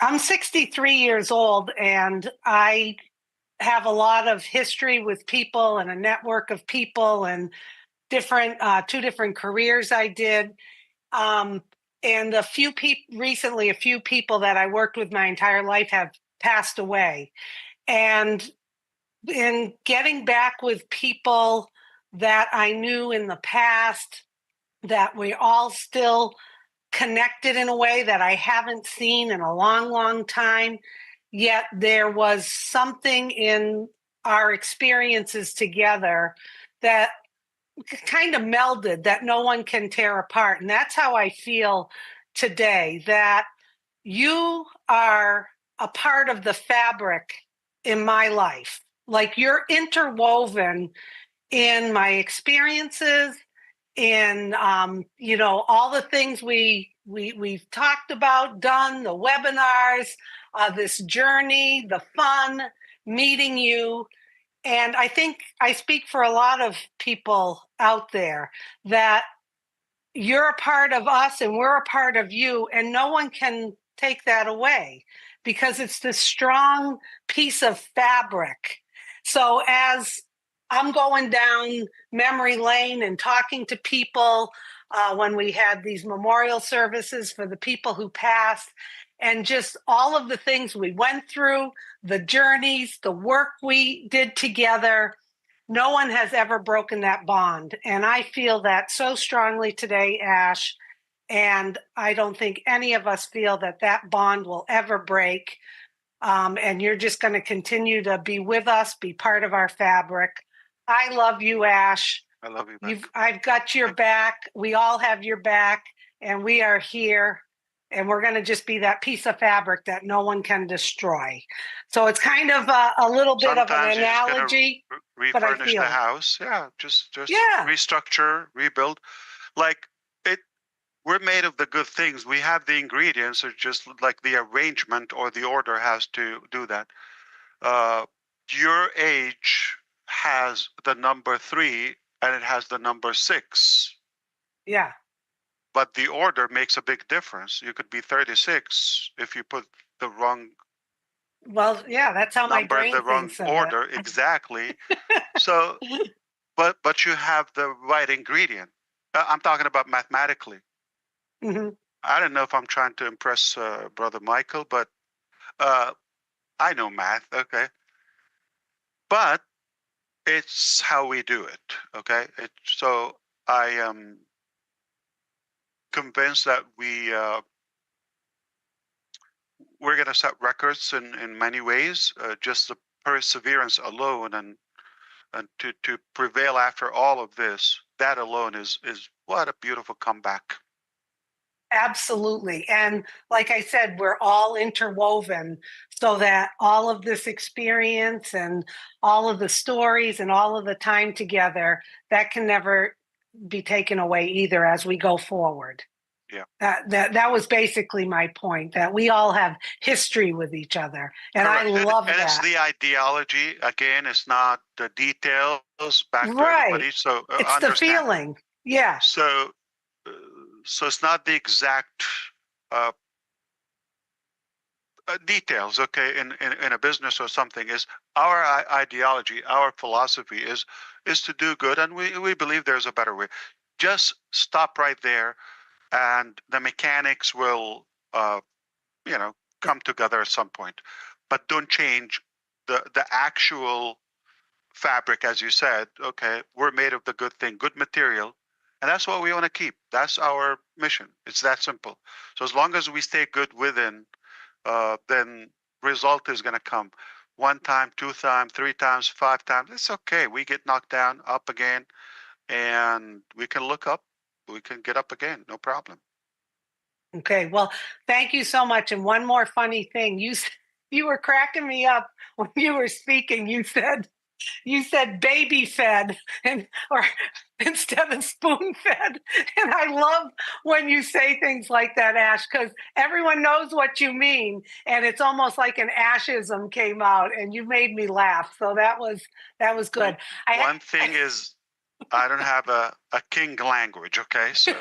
I'm 63 years old, and I have a lot of history with people and a network of people and two different careers I did. And a few people that I worked with my entire life have passed away. And in getting back with people that I knew in the past, that we all still connected in a way that I haven't seen in a long, long time, yet there was something in our experiences together that kind of melded that no one can tear apart. And that's how I feel today, that you are a part of the fabric in my life. Like you're interwoven in my experiences, in all the things we've talked about, done, the webinars, this journey, the fun, meeting you. And I think I speak for a lot of people out there that you're a part of us and we're a part of you, and no one can take that away because it's this strong piece of fabric. So as I'm going down memory lane and talking to people when we had these memorial services for the people who passed, and just all of the things we went through, the journeys, the work we did together, no one has ever broken that bond. And I feel that so strongly today, Ash. And I don't think any of us feel that that bond will ever break. And you're just going to continue to be with us, be part of our fabric. I love you, Ash. I love you, back. I've got your back. We all have your back, and we are here. And we're going to just be that piece of fabric that no one can destroy. So it's kind of a little bit Sometimes of an analogy. But I refurnish the house. Yeah, just restructure, rebuild. Like we're made of the good things. We have the ingredients. It's just like the arrangement or the order has to do that. Your age has the number 3 and it has the number 6. Yeah. But the order makes a big difference. You could be 36 if you put the wrong. Well, yeah, that's how my brain the wrong thinks of order, it. exactly. So, but you have the right ingredient. I'm talking about mathematically. Mm-hmm. I don't know if I'm trying to impress Brother Michael, but I know math, okay? But it's how we do it, okay? So I am convinced that we're going to set records in many ways. Just the perseverance alone and to prevail after all of this, that alone is what a beautiful comeback. Absolutely. And like I said, we're all interwoven so that all of this experience and all of the stories and all of the time together, that can never be taken away either as we go forward. Yeah. That was basically my point, that we all have history with each other. And Correct. I love and that. it's the ideology. Again, it's not the details back to Right. everybody. So It's the feeling. Yeah. So it's not the exact details, okay, in a business or something. Is our ideology, our philosophy is to do good, and we believe there's a better way. Just stop right there, and the mechanics will, come together at some point. But don't change the actual fabric, as you said. Okay, we're made of the good thing, good material, and that's what we want to keep. That's our mission. It's that simple. So as long as we stay good within, then result is going to come. 1 time, 2 times, 3 times, 5 times. It's okay. We get knocked down, up again, and we can look up. We can get up again. No problem. Okay. Well, thank you so much. And one more funny thing, you were cracking me up when you were speaking. You said baby fed or instead of spoon fed. And I love when you say things like that, Ash, because everyone knows what you mean. And it's almost like an Ashism came out, and you made me laugh. So that was good. One thing is, I don't have a king language, okay? So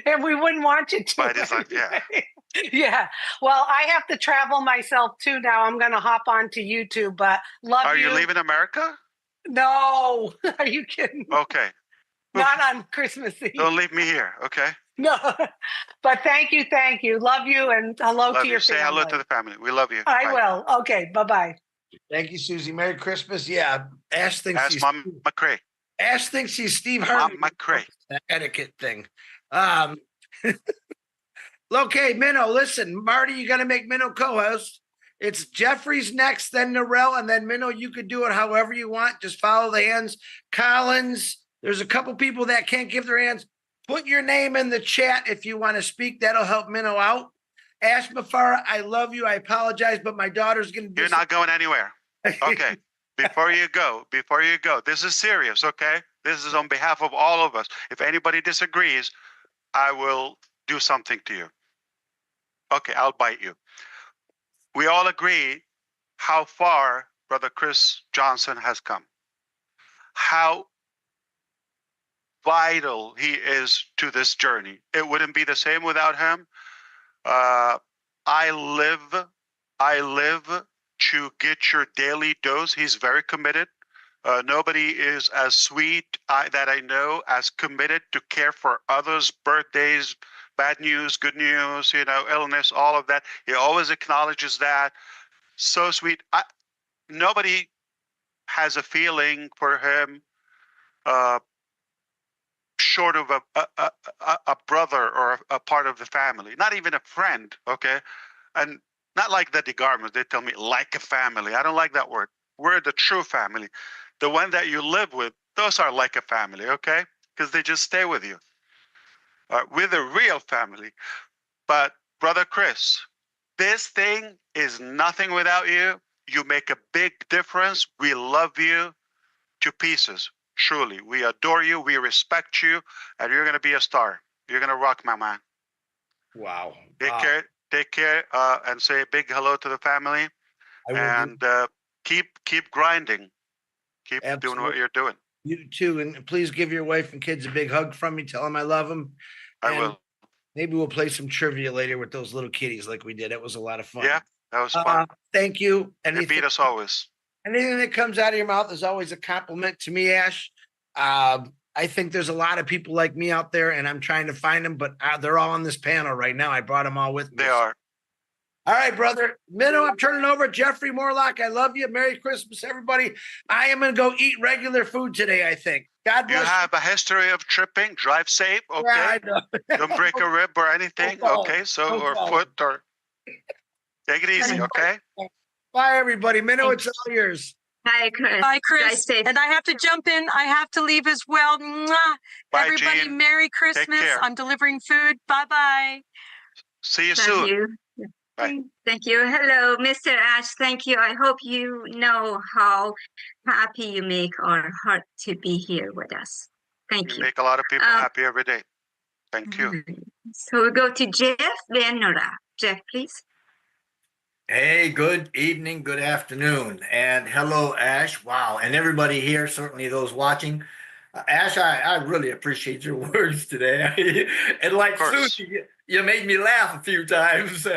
and we wouldn't want you to. by design, yeah. Yeah. Well, I have to travel myself too now. I'm going to hop onto YouTube, but love you. Are you leaving America? No. Are you kidding? Okay. Not on Christmas Eve. Don't leave me here, okay? No. But thank you. Love you, and hello to your family. Say hello to the family. We love you. I Bye. will. Okay. Bye-bye. Thank you, Susie. Merry Christmas. Yeah. Ash thinks Ask Mom McCrae. Ash thinks he's Steve Harvey. Mom McCrae. That etiquette thing. Okay, Minnow, listen, Marty, you got to make Minnow co-host. It's Jeffrey's next, then Narelle, and then Minnow, you could do it however you want. Just follow the hands. Collins, there's a couple people that can't give their hands. Put your name in the chat if you want to speak. That'll help Minnow out. Ash Mufareh, I love you. I apologize, but my daughter's going to do. You're not going anywhere. Okay. Before you go, this is serious, okay? This is on behalf of all of us. If anybody disagrees, I will do something to you. Okay, I'll bite you. We all agree how far Brother Chris Johnson has come. How vital he is to this journey. It wouldn't be the same without him. I live to get your daily dose. He's very committed. Nobody is as sweet that I know as committed to care for others' birthdays, bad news, good news, illness, all of that. He always acknowledges that. So sweet. Nobody has a feeling for him short of a brother or a part of the family, not even a friend, okay? And not like the DeGarmos. They tell me like a family. I don't like that word. We're the true family. The one that you live with, those are like a family, okay? Because they just stay with you. We're the real family. But Brother Chris, this thing is nothing without you. You make a big difference. We love you to pieces. Truly, we adore you. We respect you. And you're going to be a star. You're going to rock, my man. Wow. Take care, and say a big hello to the family. And keep grinding. Keep doing what you're doing. You too. And please give your wife and kids a big hug from me. Tell them I love them. I will. Maybe we'll play some trivia later with those little kitties like we did. It was a lot of fun. Yeah, that was fun. Thank you. You beat us always. Anything that comes out of your mouth is always a compliment to me, Ash. I think there's a lot of people like me out there, and I'm trying to find them, but they're all on this panel right now. I brought them all with me. They are. All right, brother. Minnow, I'm turning over. Jeffrey Morlock, I love you. Merry Christmas, everybody. I am going to go eat regular food today, I think. God bless you. Have a history of tripping. Drive safe, okay? Yeah, I know. Don't break a rib or anything, okay? So, or foot or... Take it easy, okay? Bye, everybody. Minnow, it's all yours. Bye, Chris. Bye, Chris. Drive safe. And I have to jump in. I have to leave as well. Mwah. Bye, Everybody, Jean. Merry Christmas. care. I'm delivering food. Bye-bye. See you Thank soon. you. Bye. Thank you. Hello, Mr. Ash. Thank you. I hope you know how happy you make our heart to be here with us. Thank You you. make a lot of people happy every day. Thank you. So we go to Jeff, then Nora. Jeff, please. Hey, good evening, good afternoon, and hello, Ash. Wow, and everybody here, certainly those watching. Ash, I really appreciate your words today. And like Susie, you made me laugh a few times.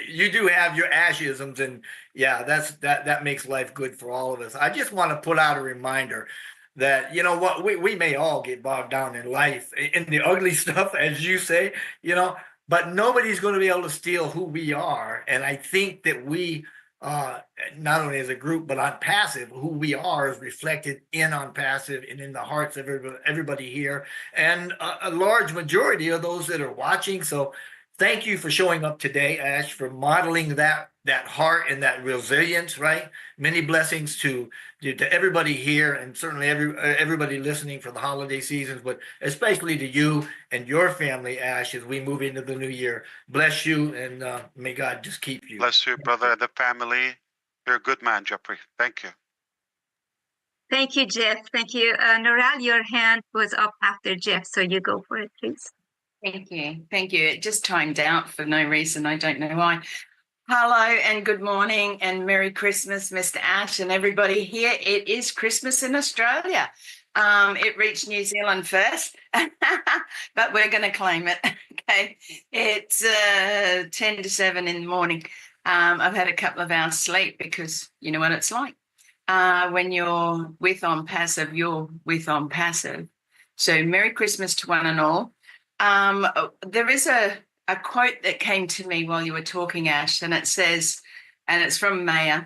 You do have your Ashisms, and yeah, that makes life good for all of us. I just want to put out a reminder that, you know what, we may all get bogged down in life, in the ugly stuff, as you say, you know, but nobody's going to be able to steal who we are. And I think that we, not only as a group, but on Passive, who we are is reflected in On Passive and in the hearts of everybody here, and a large majority of those that are watching. So thank you for showing up today, Ash, for modeling that heart and that resilience, right? Many blessings to everybody here, and certainly everybody listening for the holiday seasons, but especially to you and your family, Ash, as we move into the new year. Bless you, and may God just keep you. Bless you, brother, and the family. You're a good man, Jeffrey. Thank you. Thank you, Jeff. Thank you. Noral, your hand was up after Jeff, so you go for it, please. Thank you. Thank you. It just timed out for no reason. I don't know why. Hello and good morning and Merry Christmas, Mr. Ash and everybody here. It is Christmas in Australia. It reached New Zealand first, but we're going to claim it. Okay. It's 10 to 7 in the morning. I've had a couple of hours sleep because you know what it's like. When you're with On Passive, you're with On Passive. So Merry Christmas to one and all. There is a quote that came to me while you were talking, Ash, and it says, and it's from Maya,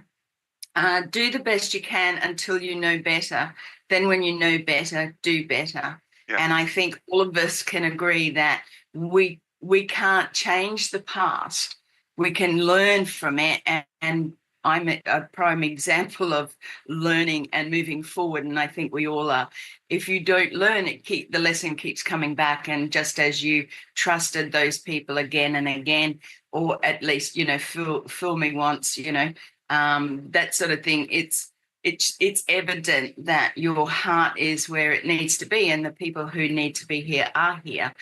do the best you can until you know better. Then when you know better, do better. Yeah. And I think all of us can agree that we can't change the past. We can learn from it, and I'm a prime example of learning and moving forward, and I think we all are. If you don't learn, the lesson keeps coming back, and just as you trusted those people again and again, or at least, you know, fool me once, you know, that sort of thing, it's evident that your heart is where it needs to be, and the people who need to be here are here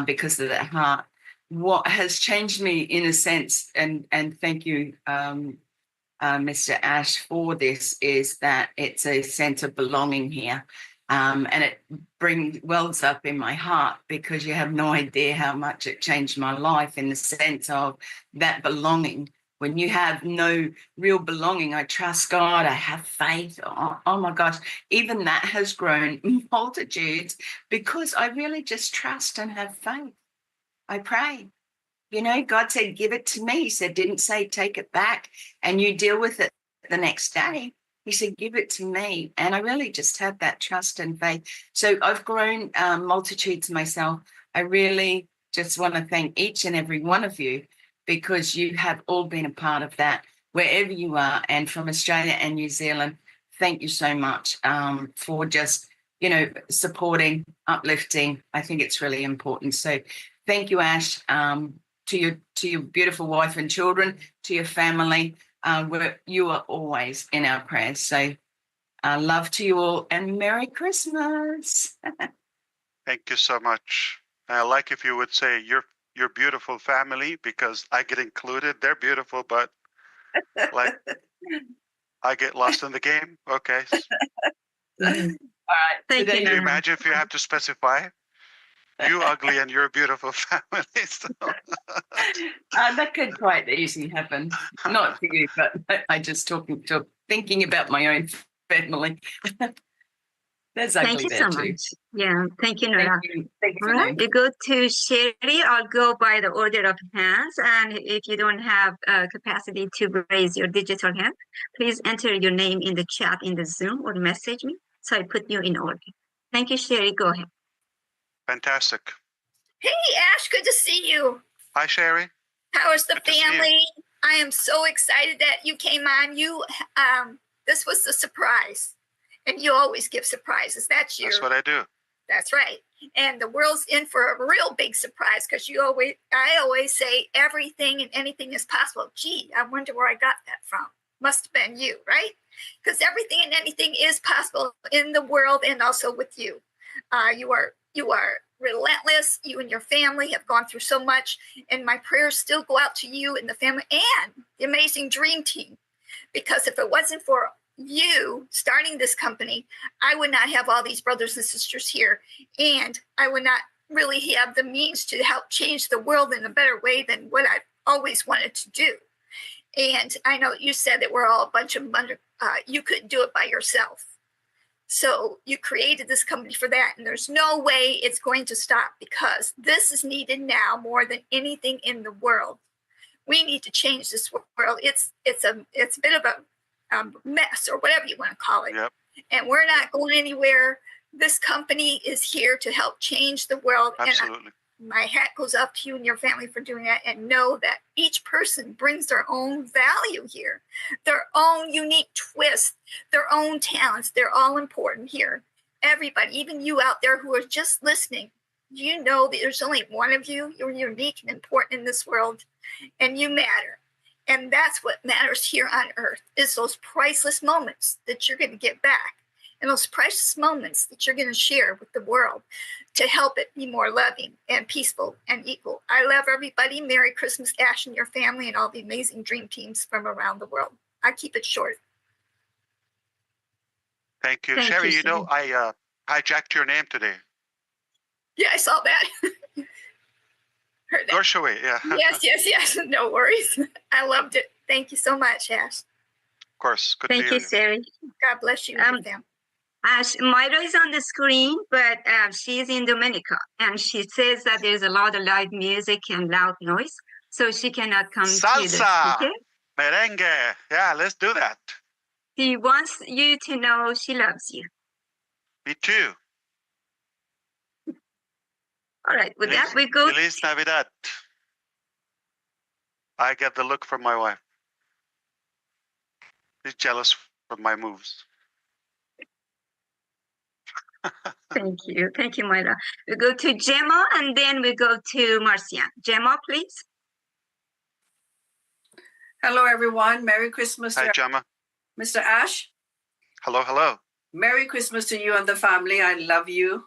because of that heart. What has changed me in a sense, and thank you, Mr. Ash, for this, is that it's a sense of belonging here. And it wells up in my heart, because you have no idea how much it changed my life in the sense of that belonging. When you have no real belonging, I trust God, I have faith. Oh my gosh, even that has grown multitudes, because I really just trust and have faith. I pray. You know, God said, give it to me. He said, didn't say take it back and you deal with it the next day. He said, give it to me. And I really just had that trust and faith. So I've grown multitudes myself. I really just want to thank each and every one of you, because you have all been a part of that, wherever you are. And from Australia and New Zealand, thank you so much for just, you know, supporting, uplifting. I think it's really important. So thank you, Ash. To your beautiful wife and children, to your family, you are always in our prayers. So love to you all, and Merry Christmas. Thank you so much. I like if you would say your beautiful family, because I get included. They're beautiful, but like I get lost in the game. Okay. All right. Thank you. Can you imagine if you have to specify? You ugly and you're a beautiful family. So. That could quite easily happen. Not for you, but I just thinking about my own family. There's ugly. Thank you there so too. much. Yeah, thank you, Nora. Thank you. All right, we go to Sherry. I'll go by the order of hands, and if you don't have capacity to raise your digital hand, please enter your name in the chat in the Zoom or message me, so I put you in order. Thank you, Sherry. Go ahead. Fantastic. Hey, Ash, good to see you. Hi, Sherry. How is the family? I am so excited that you came on. This was a surprise, and you always give surprises. That's what I do. That's right. And the world's in for a real big surprise because I always say everything and anything is possible. Gee, I wonder where I got that from. Must have been you, right? Because everything and anything is possible in the world and also with you. You are relentless. You and your family have gone through so much, and my prayers still go out to you and the family and the amazing dream team. Because if it wasn't for you starting this company, I would not have all these brothers and sisters here, and I would not really have the means to help change the world in a better way than what I've always wanted to do. And I know you said that we're all a bunch of you couldn't do it by yourself. So you created this company for that, and there's no way it's going to stop because this is needed now more than anything in the world. We need to change this world. It's a bit of a mess or whatever you want to call it. Yep. And we're not going anywhere. This company is here to help change the world. Absolutely. And my hat goes up to you and your family for doing that, and know that each person brings their own value here, their own unique twist, their own talents. They're all important here. Everybody, even you out there who are just listening, you know that there's only one of you. You're unique and important in this world, and you matter. And that's what matters here on earth, is those priceless moments that you're going to get back, and those priceless moments that you're going to share with the world to help it be more loving and peaceful and equal. I love everybody. Merry Christmas, Ash and your family, and all the amazing dream teams from around the world. I keep it short. Thank you. Sherry, you know, I hijacked your name today. Yeah, I saw that. Heard that. Dorshaway, yeah. Yes. No worries. I loved it. Thank you so much, Ash. Of course. Good Thank to you, hear Sherry. God bless you and your family. Myra is on the screen, but she's in Dominica, and she says that there's a lot of loud music and loud noise, so she cannot come to the Salsa, speaker. merengue. Yeah, let's do that. She wants you to know she loves you. Me too. All right, with that, we go. Feliz Navidad. I get the look from my wife. She's jealous of my moves. Thank you, Myra. We go to Gemma, and then we go to Marcian. Gemma, please. Hello, everyone. Merry Christmas. Hi, Gemma. Mr. Ash. Hello. Merry Christmas to you and the family. I love you.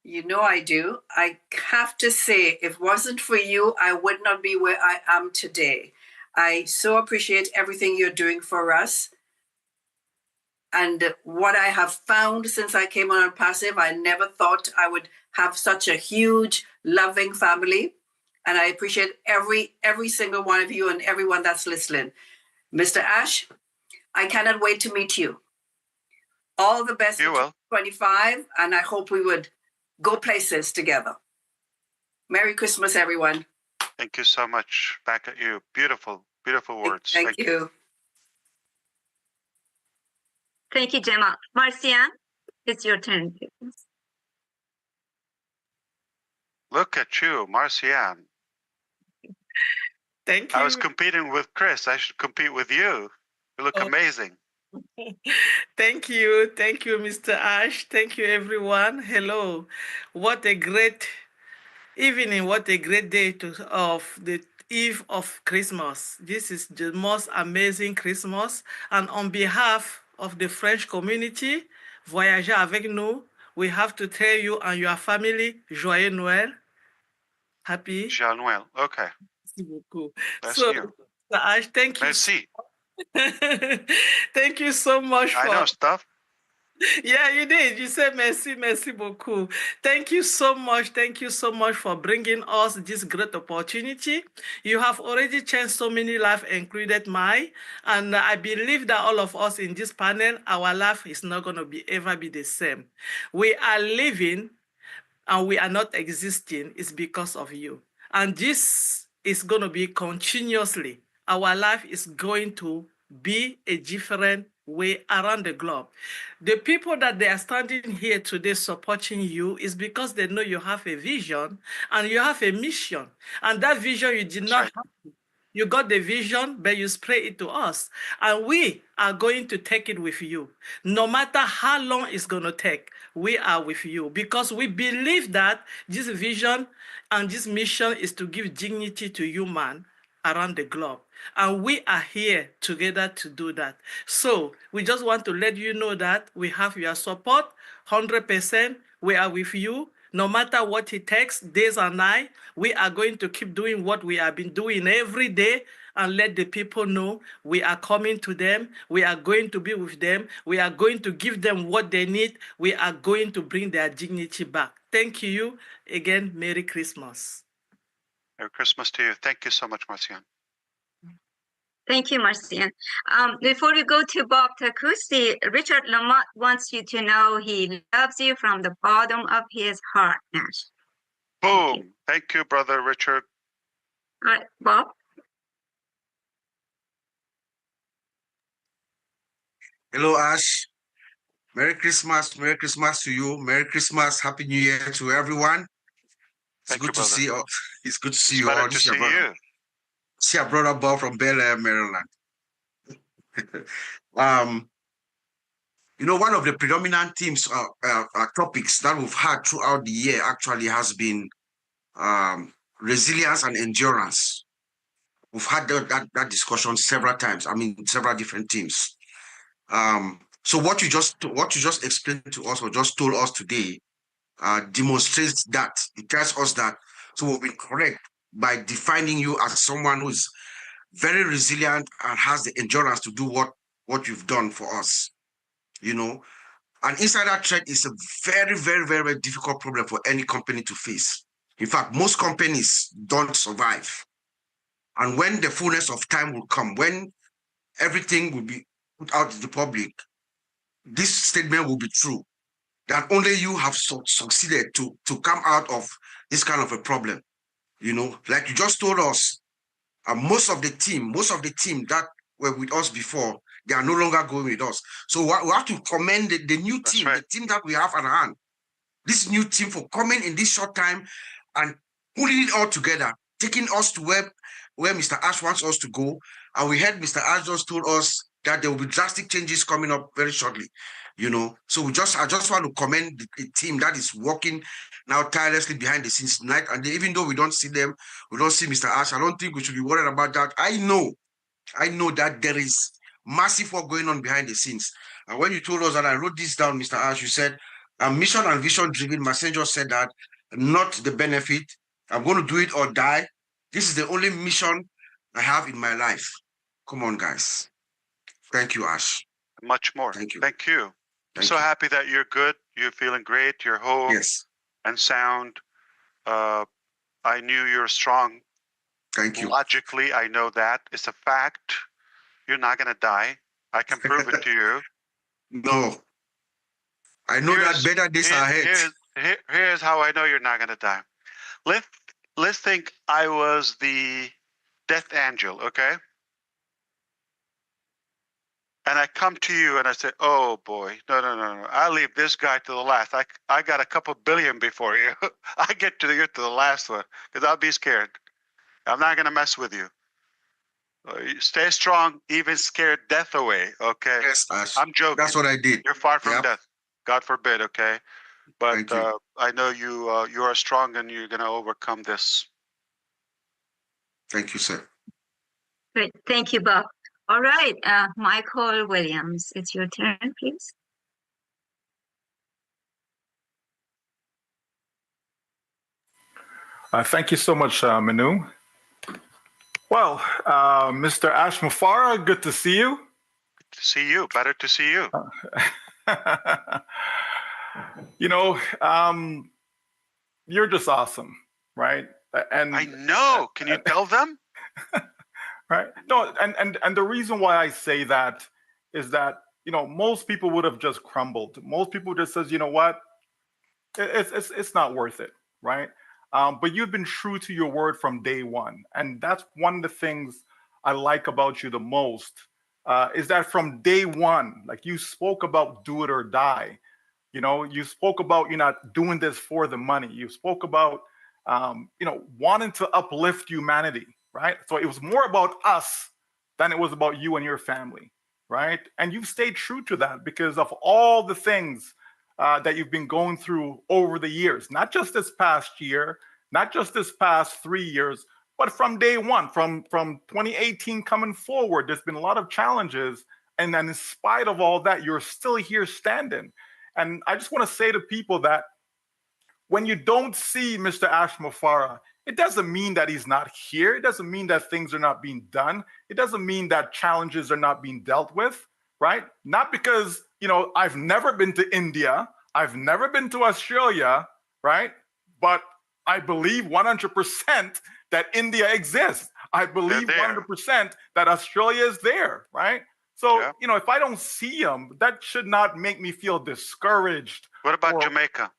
You know I do. I have to say, if it wasn't for you, I would not be where I am today. I so appreciate everything you're doing for us. And what I have found since I came on Unpassive, I never thought I would have such a huge, loving family. And I appreciate every single one of you and everyone that's listening. Mr. Ash, I cannot wait to meet you. All the best for 2025, and I hope we would go places together. Merry Christmas, everyone. Thank you so much. Back at you. Beautiful words. Thank you. Thank you, Gemma. Marcian, it's your turn. Look at you, Marcian. Thank you. I was competing with Chris. I should compete with you. You look amazing. Thank you, Mr. Ash. Thank you, everyone. Hello. What a great evening. What a great day of the eve of Christmas. This is the most amazing Christmas. And on behalf of the French community, Voyagez avec nous, we have to tell you and your family, Joyeux Noël. Happy. Joyeux Noël. Okay. Merci beaucoup. Bless so, you. Mr. Ash, thank you. Merci. Thank you so much. I know stuff. Yeah, you did. You said merci beaucoup. Thank you so much. Thank you so much for bringing us this great opportunity. You have already changed so many lives, included mine. And I believe that all of us in this panel, our life is not going to ever be the same. We are living and we are not existing is because of you. And this is going to be continuously. Our life is going to be a different way around the globe. The people that they are standing here today supporting you is because they know you have a vision and you have a mission. And that vision you did not have You got the vision, but you spray it to us. And we are going to take it with you. No matter how long it's going to take, we are with you because we believe that this vision and this mission is to give dignity to human around the globe. And we are here together to do that. So we just want to let you know that we have your support, 100%. We are with you. No matter what it takes, days and night, we are going to keep doing what we have been doing every day and let the people know we are coming to them. We are going to be with them. We are going to give them what they need. We are going to bring their dignity back. Thank you again. Merry Christmas. Merry Christmas to you. Thank you so much, Marcian. Thank you, Marcian. Before we go to Bob Takusi, Richard Lamont wants you to know he loves you from the bottom of his heart, Nash. Boom. Thank you, brother Richard. All right, Bob. Hello, Ash. Merry Christmas to you. Merry Christmas, Happy New Year to everyone. It's good to see you. It's good to see you all. See our brother Bob from Bel Air, Maryland. You know, one of the predominant themes, topics that we've had throughout the year actually has been resilience and endurance. We've had that discussion several times. I mean, several different teams. So what you just explained to us or just told us today demonstrates that. It tells us that. So we've been correct by defining you as someone who is very resilient and has the endurance to do what you've done for us. You know, an insider threat is a very, very, very, very difficult problem for any company to face. In fact, most companies don't survive. And when the fullness of time will come, when everything will be put out to the public, this statement will be true, that only you have succeeded to come out of this kind of a problem. You know, like you just told us, most of the team that were with us before, they are no longer going with us. So we have to commend the new team, the team that we have at hand. This new team for coming in this short time and putting it all together, taking us to where Mr. Ash wants us to go. And we heard Mr. Ash just told us that there will be drastic changes coming up very shortly. You know, so I just want to commend the team that is working now tirelessly behind the scenes tonight. And even though we don't see them, we don't see Mr. Ash, I don't think we should be worried about that. I know that there is massive work going on behind the scenes. And when you told us, and I wrote this down, Mr. Ash, you said, I'm mission and vision driven. Messenger said that, not the benefit. I'm going to do it or die. This is the only mission I have in my life. Come on, guys. Thank you, Ash. Much more. Thank you. Thank you. I'm so happy that you're good. You're feeling great. You're home and sound. I knew you're strong. Thank you. Logically, I know that. It's a fact. You're not going to die. I can prove it to you. No. I know that better days ahead. Here's how I know you're not going to die. Let's think I was the death angel, okay? And I come to you and I say, oh boy, no. I'll leave this guy to the last. I got a couple billion before you. I get to the last one because I'll be scared. I'm not going to mess with you. Stay strong, even scared death away, okay? Yes, Ash. I'm joking. That's what I did. You're far from death. God forbid, okay? But I know you are strong and you're going to overcome this. Thank you, sir. Great. Thank you, Bob. All right, Michael Williams, it's your turn, please. Thank you so much, Manu. Well, Mr. Ash Mufareh, good to see you. Good to see you. Better to see you. You know, you're just awesome, right? And I know. Can you tell them? Right? No, and the reason why I say that is that, you know, most people would have just crumbled. Most people just says, you know what, it's not worth it, right? But you've been true to your word from day one, and that's one of the things I like about you the most. Is that from day one, like you spoke about do it or die. You know, you spoke about you're not doing this for the money. You spoke about, you know, wanting to uplift humanity. right? So it was more about us than it was about you and your family, right? And you've stayed true to that because of all the things that you've been going through over the years, not just this past year, not just this past 3 years, but from day one, from 2018 coming forward, there's been a lot of challenges. And then in spite of all that, you're still here standing. And I just want to say to people that when you don't see Mr. Ash Mufareh, it doesn't mean that he's not here. It doesn't mean that things are not being done. It doesn't mean that challenges are not being dealt with, right? Not because, I've never been to India. I've never been to Australia, right? But I believe 100% that India exists. I believe 100% that Australia is there, right? So, if I don't see them, that should not make me feel discouraged. What about Jamaica?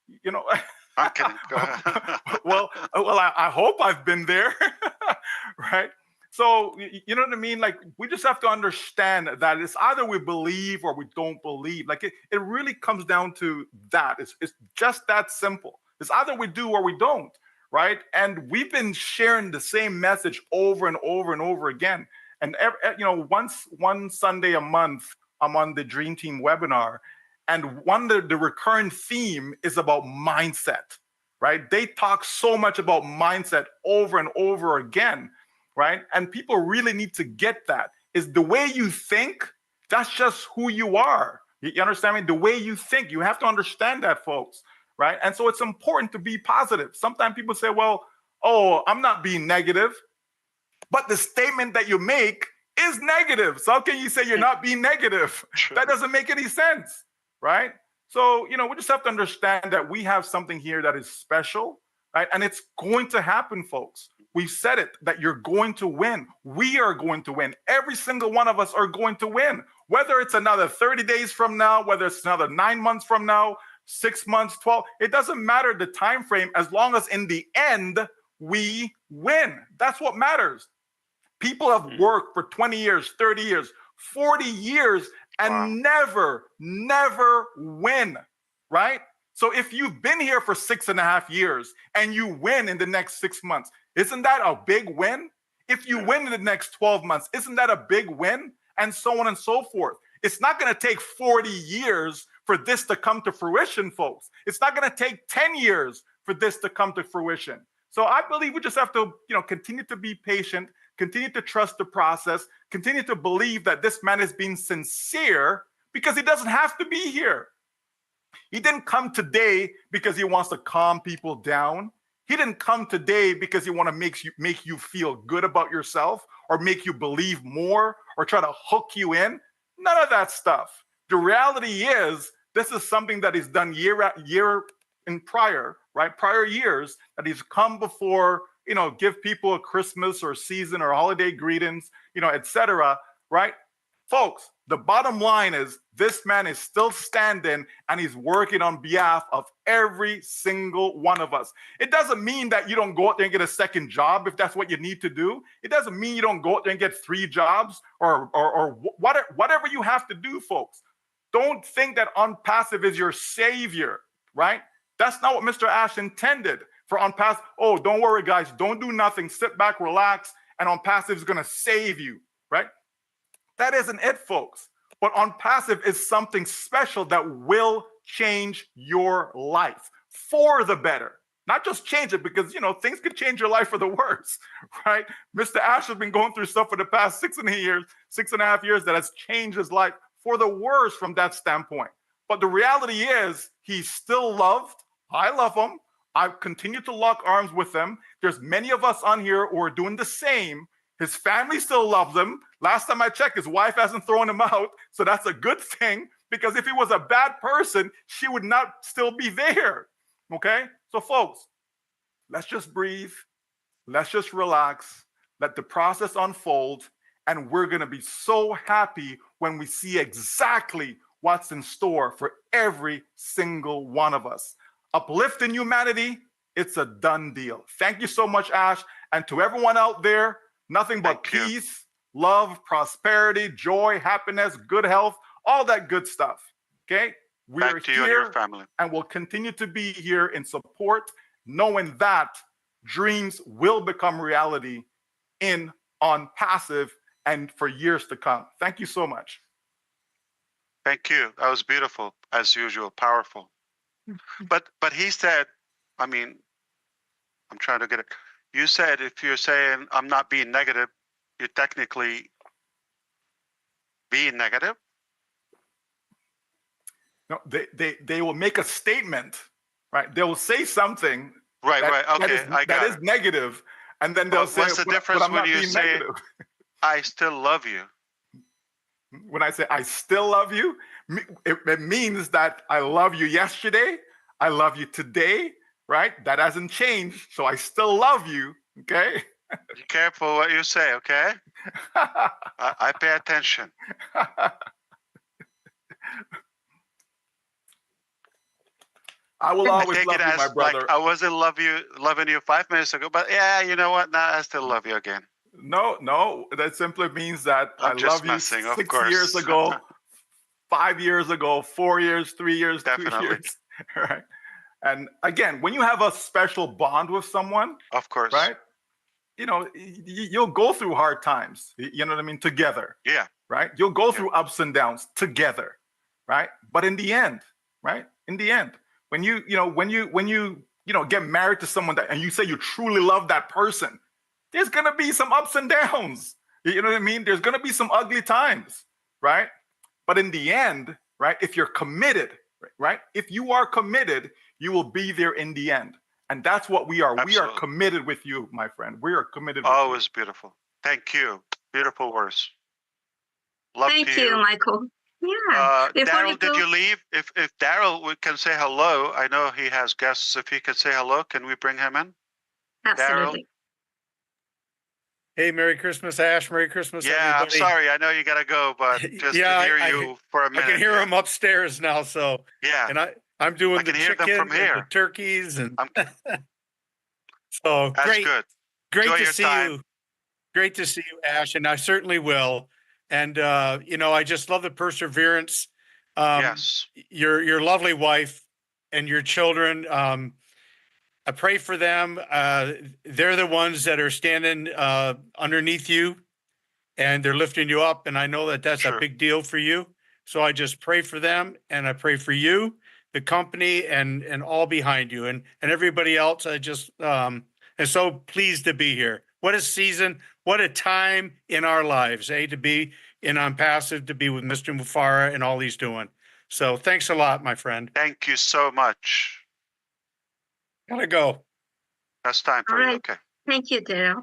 I'm kidding. Go ahead. well, I hope I've been there, right? So, you know what I mean? Like, we just have to understand that it's either we believe or we don't believe. Like, it really comes down to that. It's just that simple. It's either we do or we don't, right? And we've been sharing the same message over and over and over again. And, one Sunday a month, I'm on the Dream Team webinar. And the recurring theme is about mindset, right? They talk so much about mindset over and over again, right? And people really need to get that. Is the way you think, that's just who you are. You understand me? The way you think, you have to understand that, folks, right? And so it's important to be positive. Sometimes people say, well, I'm not being negative. But the statement that you make is negative. So how can you say you're not being negative? That doesn't make any sense. Right? So, we just have to understand that we have something here that is special, right? And it's going to happen, folks. We've said it, that you're going to win. We are going to win. Every single one of us are going to win. Whether it's another 30 days from now, whether it's another 9 months from now, 6 months, 12, it doesn't matter the time frame as long as in the end, we win. That's what matters. People have worked for 20 years, 30 years, 40 years, and never win, right? So if you've been here for 6.5 years and you win in the next 6 months, isn't that a big win? If you win in the next 12 months, isn't that a big win? And so on and so forth. It's not going to take 40 years for this to come to fruition, folks. It's not going to take 10 years for this to come to fruition. So I believe we just have to, continue to be patient, continue to trust the process, continue to believe that this man is being sincere because he doesn't have to be here. He didn't come today because he wants to calm people down. He didn't come today because he wants to make you feel good about yourself or make you believe more or try to hook you in. None of that stuff. The reality is this is something that he's done year in prior years, that he's come before, give people a Christmas or season or holiday greetings, etc. Right? Folks, the bottom line is this man is still standing and he's working on behalf of every single one of us. It doesn't mean that you don't go out there and get a second job if that's what you need to do. It doesn't mean you don't go out there and get 3 jobs or whatever you have to do, folks. Don't think that ONPASSIVE is your savior, right? That's not what Mr. Ash intended for ONPASSIVE. Oh, don't worry, guys. Don't do nothing. Sit back, relax, and ONPASSIVE is going to save you, right? That isn't it, folks. But ONPASSIVE is something special that will change your life for the better. Not just change it because, things could change your life for the worse, right? Mr. Ash has been going through stuff for the past 6.5 years that has changed his life for the worse from that standpoint. But the reality is he's still loved. I love him. I continue to lock arms with him. There's many of us on here who are doing the same. His family still loves him. Last time I checked, his wife hasn't thrown him out. So that's a good thing, because if he was a bad person, she would not still be there. Okay? So folks, let's just breathe. Let's just relax. Let the process unfold. And we're going to be so happy when we see exactly what's in store for every single one of us. Uplifting humanity, it's a done deal. Thank you so much, Ash. And to everyone out there, nothing but peace, love, prosperity, joy, happiness, good health, all that good stuff. Okay? We are to you and your family. And we'll continue to be here in support, knowing that dreams will become reality in on passive and for years to come. Thank you so much. Thank you. That was beautiful, as usual, powerful. But he said, I mean, I'm trying to get it. You said if you're saying I'm not being negative, you're technically being negative. No, they will make a statement, right? They will say something, right? Okay, that is negative, and then they'll say, "What's the difference when you say negative. I still love you?" When I say I still love you, it means that I love you yesterday, I love you today, right? That hasn't changed, so I still love you. Okay. Be careful what you say, okay? I pay attention. I will always take love it you, as my brother. Like I wasn't loving you 5 minutes ago, but yeah, you know what? Now I still love you again. No, that simply means that I love you messing, 6 years ago, 5 years ago, 4 years, 3 years, Definitely. 2 years, right? And again, when you have a special bond with someone, of course, right? You know, you'll go through hard times. You know what I mean? Together. Yeah. Right. You'll go through ups and downs together. Right. But in the end, right? In the end, when you get married to someone and you say you truly love that person, there's gonna be some ups and downs. You know what I mean? There's gonna be some ugly times, right? But in the end, right? If you're committed, right? If you are committed, you will be there in the end. And that's what we are. Absolutely. We are committed with you, my friend. We are committed with you. Always beautiful. Thank you. Beautiful words. Love Thank you, Michael. Yeah. Daryl, did you leave? If Daryl can say hello, I know he has guests. If he could say hello, can we bring him in? Absolutely. Daryl? Hey, Merry Christmas, Ash. Merry Christmas, yeah, everybody. I'm sorry. I know you got to go, but just to hear you for a minute. I can hear him upstairs now, so. Yeah. And I'm doing the chicken from here. and the turkeys. And so that's good. Great Enjoy to your see time. you. Great to see you, Ash. And I certainly will. And, I just love the perseverance. Yes. Your lovely wife and your children. I pray for them. They're the ones that are standing underneath you and they're lifting you up. And I know that that's a big deal for you. So I just pray for them and I pray for you, the company and all behind you and everybody else. I just am so pleased to be here. What a season, what a time in our lives, to be in ONPASSIVE, to be with Mr. Mufareh and all he's doing. So thanks a lot, my friend. Thank you so much. Gotta go. That's time for you. Okay. Thank you, Daryl.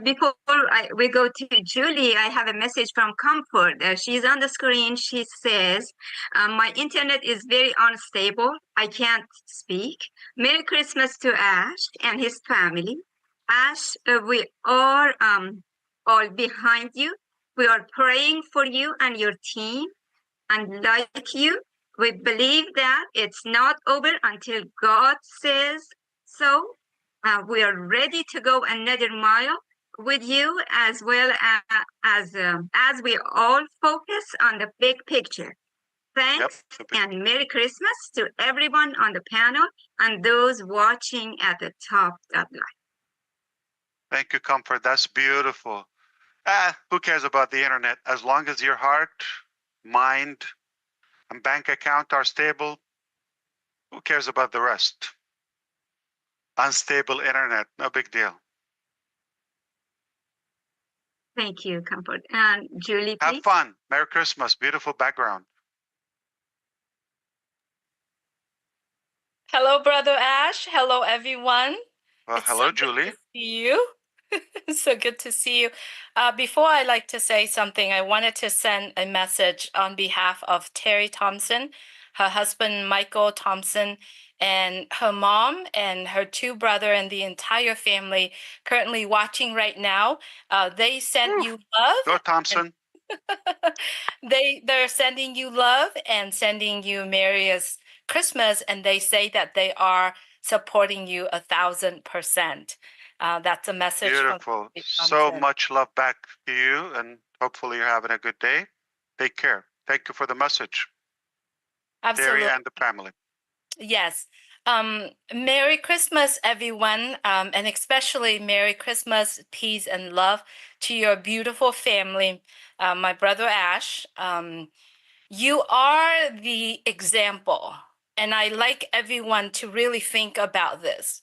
Before we go to Julie, I have a message from Comfort. She's on the screen. She says, my internet is very unstable. I can't speak. Merry Christmas to Ash and his family. Ash, we are all behind you. We are praying for you and your team. And like you, we believe that it's not over until God says so. We are ready to go another mile with you, as well as we all focus on the big picture. Thanks and Merry Christmas to everyone on the panel and those watching at the top of life. Thank you, Comfort. That's beautiful. Who cares about the internet? As long as your heart, mind, and bank account are stable, who cares about the rest? Unstable internet, no big deal. Thank you, Comfort. And Julie, please. Have fun. Merry Christmas. Beautiful background. Hello, Brother Ash. Hello, everyone. Well, hello, Julie. Good to see you. So good to see you. Before I like to say something, I wanted to send a message on behalf of Terry Thompson, her husband, Michael Thompson, and her mom and her two brothers and the entire family currently watching right now. They sent you love. Go Thompson. They're sending you love and sending you Merriest Christmas, and they say that they are supporting you 1,000%. That's a message. Beautiful. So much love back to you, and hopefully you're having a good day. Take care. Thank you for the message. Absolutely. Terry and the family. Yes. Merry Christmas, everyone, and especially Merry Christmas, peace, and love to your beautiful family. My brother Ash, you are the example, and I like everyone to really think about this.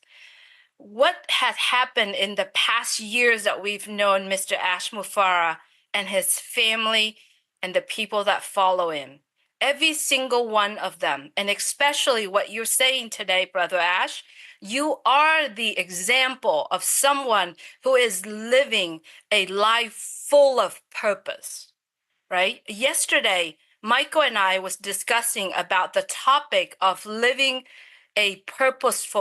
What has happened in the past years that we've known Mr. Ash Mufareh and his family and the people that follow him? Every single one of them, and especially what you're saying today, Brother Ash, you are the example of someone who is living a life full of purpose, right? Yesterday, Michael and I was discussing about the topic of living a purpose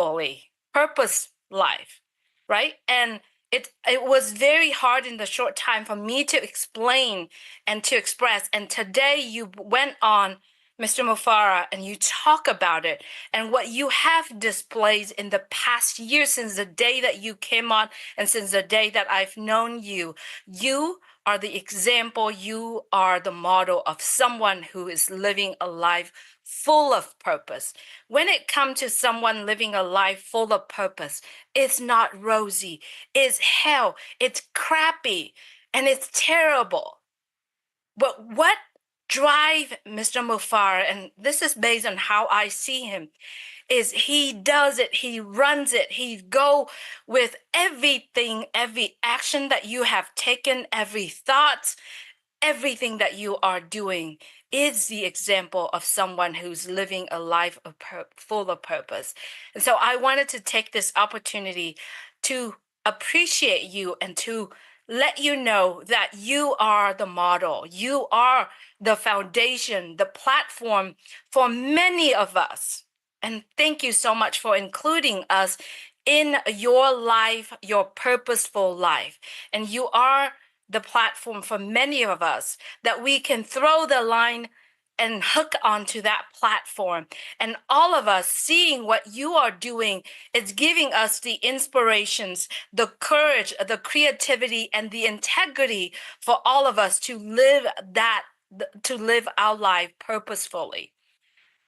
life, right? And it was very hard in the short time for me to explain and to express. And today you went on, Mr. Mufareh, and you talk about it and what you have displayed in the past year since the day that you came on and since the day that I've known you. You are the example, you are the model of someone who is living a life full of purpose. When it comes to someone living a life full of purpose, it's not rosy, it's hell, it's crappy, and it's terrible. But what drives Mr. Mufareh, and this is based on how I see him, is he does it, he runs it, he go with everything, every action that you have taken, every thought, everything that you are doing is the example of someone who's living a life of full of purpose. And so I wanted to take this opportunity to appreciate you and to let you know that you are the model. You are the foundation, the platform for many of us. And thank you so much for including us in your life, your purposeful life. And you are the platform for many of us that we can throw the line and hook onto that platform. And all of us seeing what you are doing is giving us the inspirations, the courage, the creativity, and the integrity for all of us to live our life purposefully.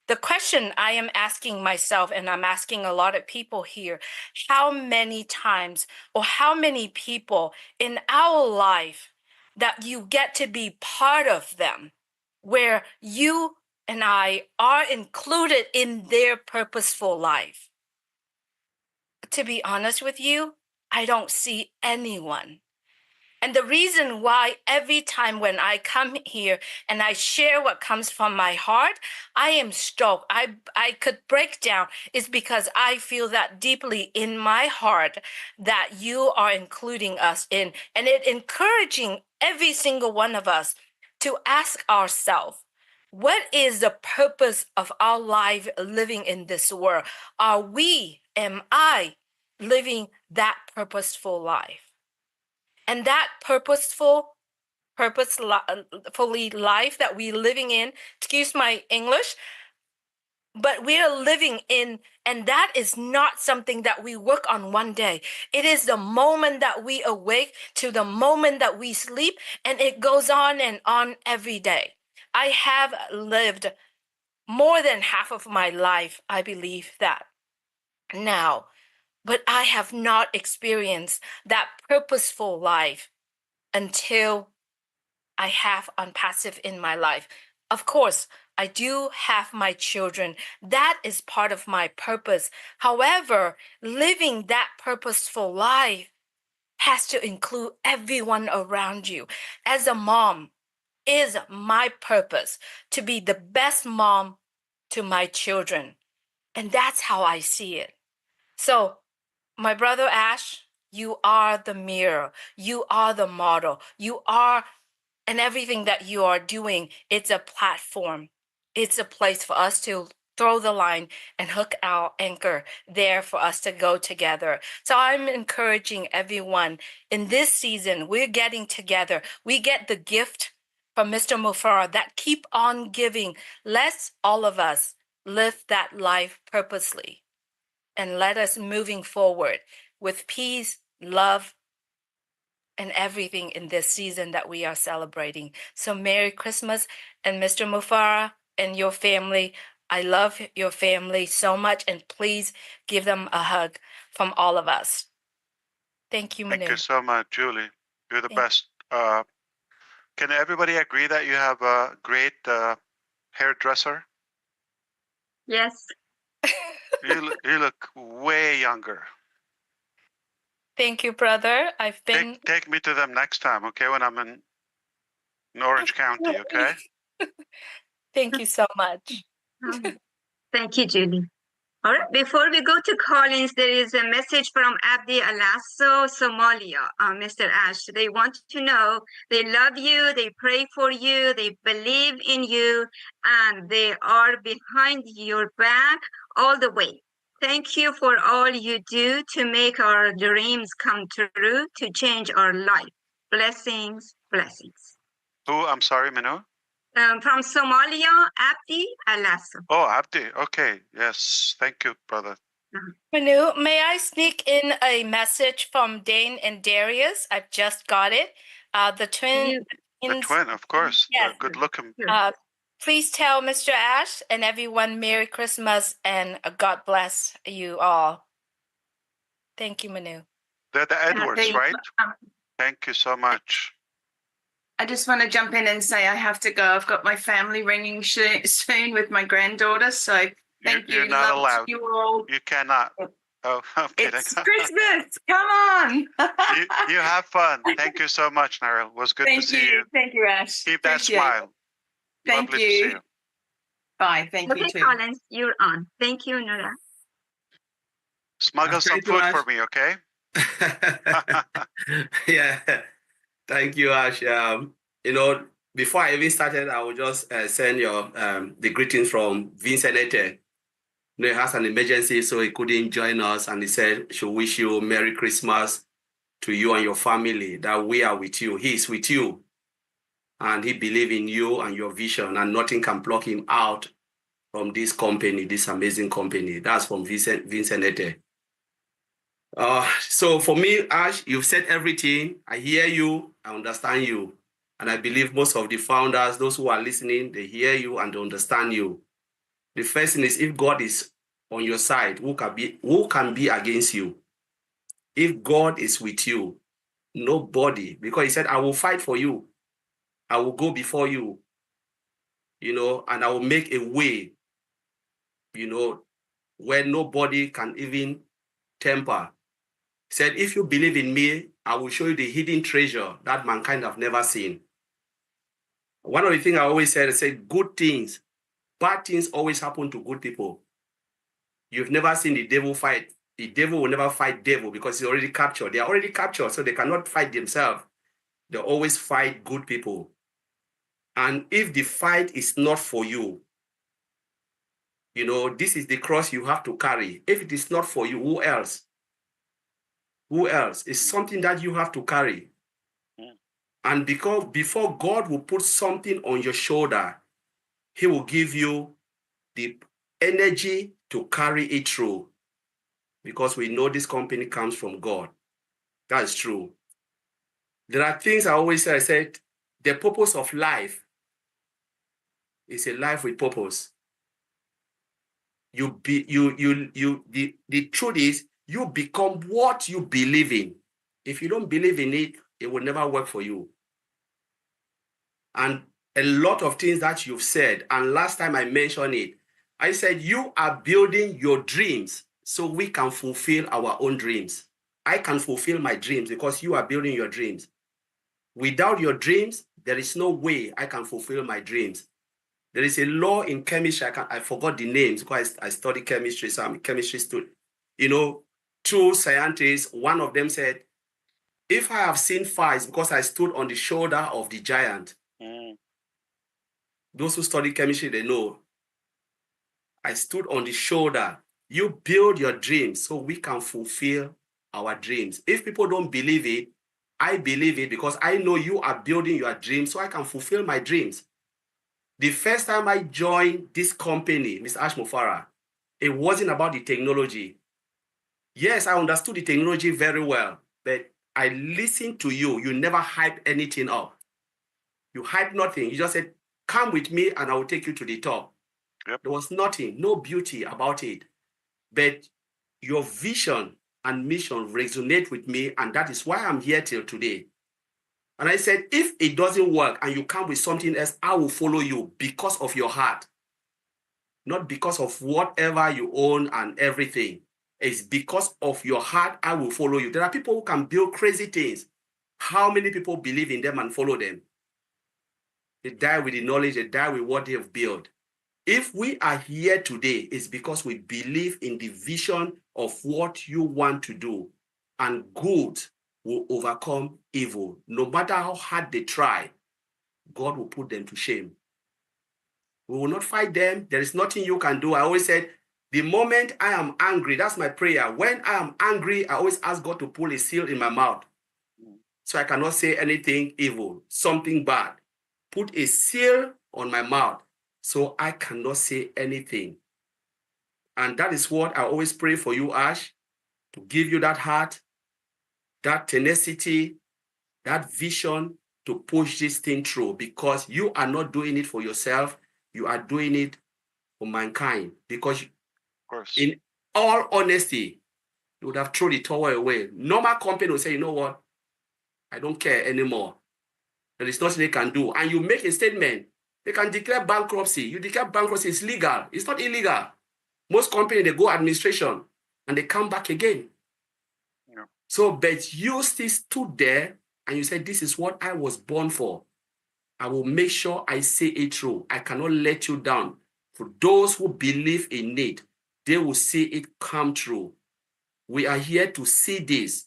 The question I am asking myself, and I'm asking a lot of people here, how many times or how many people in our life that you get to be part of them, where you and I are included in their purposeful life? To be honest with you, I don't see anyone. And the reason why every time when I come here and I share what comes from my heart, I am stoked. I could break down is because I feel that deeply in my heart that you are including us in, and it encouraging every single one of us to ask ourselves, what is the purpose of our life living in this world? Am I living that purposeful life? And that purposefully life that we're living in, excuse my English, but we are living in, and that is not something that we work on one day. It is the moment that we awake to the moment that we sleep, and it goes on and on every day. I have lived more than half of my life, I believe that now, but I have not experienced that purposeful life until I have ONPASSIVE in my life. Of course, I do have my children. That is part of my purpose. However, living that purposeful life has to include everyone around you. As a mom, is my purpose to be the best mom to my children. And that's how I see it. So, my brother Ash, you are the mirror. You are the model. You are, and everything that you are doing, it's a platform. It's a place for us to throw the line and hook our anchor there for us to go together. So I'm encouraging everyone in this season, we're getting together. We get the gift from Mr. Mufareh that keep on giving. Let's all of us live that life purposely. And let us moving forward with peace, love, and everything in this season that we are celebrating. So Merry Christmas, and Mr. Mufareh and your family, I love your family so much, and please give them a hug from all of us. Thank you, Manu. Thank you so much, Julie. You're the best. Can everybody agree that you have a great hairdresser? Yes. You look way younger. Thank you, brother. I've been. Take me to them next time, okay? When I'm in Orange County, okay? Thank you so much. Thank you, Julie. All right, before we go to Collins, there is a message from Abdi Alasso, Somalia, Mr. Ash. They want to know they love you, they pray for you, they believe in you, and they are behind your back all the way. Thank you for all you do to make our dreams come true, to change our life. Blessings, blessings. Who? I'm sorry, Manu? From Somalia, Abdi Alasso. Oh, Abdi. Okay. Yes. Thank you, brother. Manu, may I sneak in a message from Dane and Darius? I've just got it. The twin. The twin, of course. Yes. Good looking. Please tell Mr. Ash and everyone Merry Christmas and God bless you all. Thank you, Manu. They're the Edwards, right? Thank you so much. I just want to jump in and say I have to go. I've got my family ringing soon with my granddaughter. So thank you. You're not allowed. You all. You cannot. Oh, I'm kidding. It's Christmas. Come on. you have fun. Thank you so much, Narelle. It was good to see you. Thank you, Ash. Keep that smile. Thank Lovely to see you. Bye. Thank you too. Collins, you're on. Thank you, Nora. Smuggle some food for me, okay? Yeah. Thank you, Ash. Before I even started, I will just send your the greetings from Vincent Ete. He has an emergency, so he couldn't join us, and he said, "Should wish you Merry Christmas to you and your family. That we are with you. He is with you, and he believes in you and your vision, and nothing can pluck him out from this company, this amazing company." That's from Vincent Ete. So for me, Ash, you've said everything. I hear you, I understand you. And I believe most of the founders, those who are listening, they hear you and they understand you. The first thing is, if God is on your side, who can be against you? If God is with you, nobody, because he said, I will fight for you. I will go before you, and I will make a way, where nobody can even temper. He said, if you believe in me, I will show you the hidden treasure that mankind have never seen. One of the things I always said, I said, good things, bad things always happen to good people. You've never seen the devil fight. The devil will never fight devil because he's already captured. They are already captured, so they cannot fight themselves. They always fight good people. And if the fight is not for you, this is the cross you have to carry. If it is not for you, who else? Who else? It's something that you have to carry. And because before God will put something on your shoulder, he will give you the energy to carry it through. Because we know this company comes from God. That's true. There are things I always say. I said, the purpose of life is a life with purpose. The truth is, you become what you believe in. If you don't believe in it, it will never work for you. And a lot of things that you've said, and last time I mentioned it, I said you are building your dreams so we can fulfill our own dreams. I can fulfill my dreams because you are building your dreams. Without your dreams, there is no way I can fulfill my dreams. There is a law in chemistry, I forgot the names because I study chemistry, so I'm a chemistry student. Two scientists, one of them said, if I have seen fire, it's because I stood on the shoulder of the giant. Those who study chemistry, they know. I stood on the shoulder. You build your dreams so we can fulfill our dreams. If people don't believe it, I believe it because I know you are building your dreams so I can fulfill my dreams. The first time I joined this company, Mr. Ash Mufareh, it wasn't about the technology. Yes, I understood the technology very well, but I listened to you. You never hyped anything up. You hyped nothing. You just said, come with me and I will take you to the top. There was nothing, no beauty about it. But your vision and mission resonate with me, and that is why I'm here till today. And I said, if it doesn't work and you come with something else, I will follow you because of your heart, not because of whatever you own and everything. It's because of your heart, I will follow you. There are people who can build crazy things. How many people believe in them and follow them? They die with the knowledge, they die with what they have built. If we are here today, it's because we believe in the vision of what you want to do, and good will overcome evil. No matter how hard they try, God will put them to shame. We will not fight them. There is nothing you can do. I always said, the moment I am angry, that's my prayer. When I am angry, I always ask God to pull a seal in my mouth so I cannot say anything evil, something bad. Put a seal on my mouth so I cannot say anything. And that is what I always pray for you, Ash, to give you that heart, that tenacity, that vision to push this thing through, because you are not doing it for yourself. You are doing it for mankind. Because in all honesty, you would have thrown the towel away. Normal company will say, you know what? I don't care anymore. There is nothing they can do. And you make a statement. They can declare bankruptcy. You declare bankruptcy, it's legal. It's not illegal. Most companies, they go administration and they come back again. Yeah. So, but you still stood there and you said, this is what I was born for. I will make sure I say it through. I cannot let you down. For those who believe in it, they will see it come true. We are here to see this.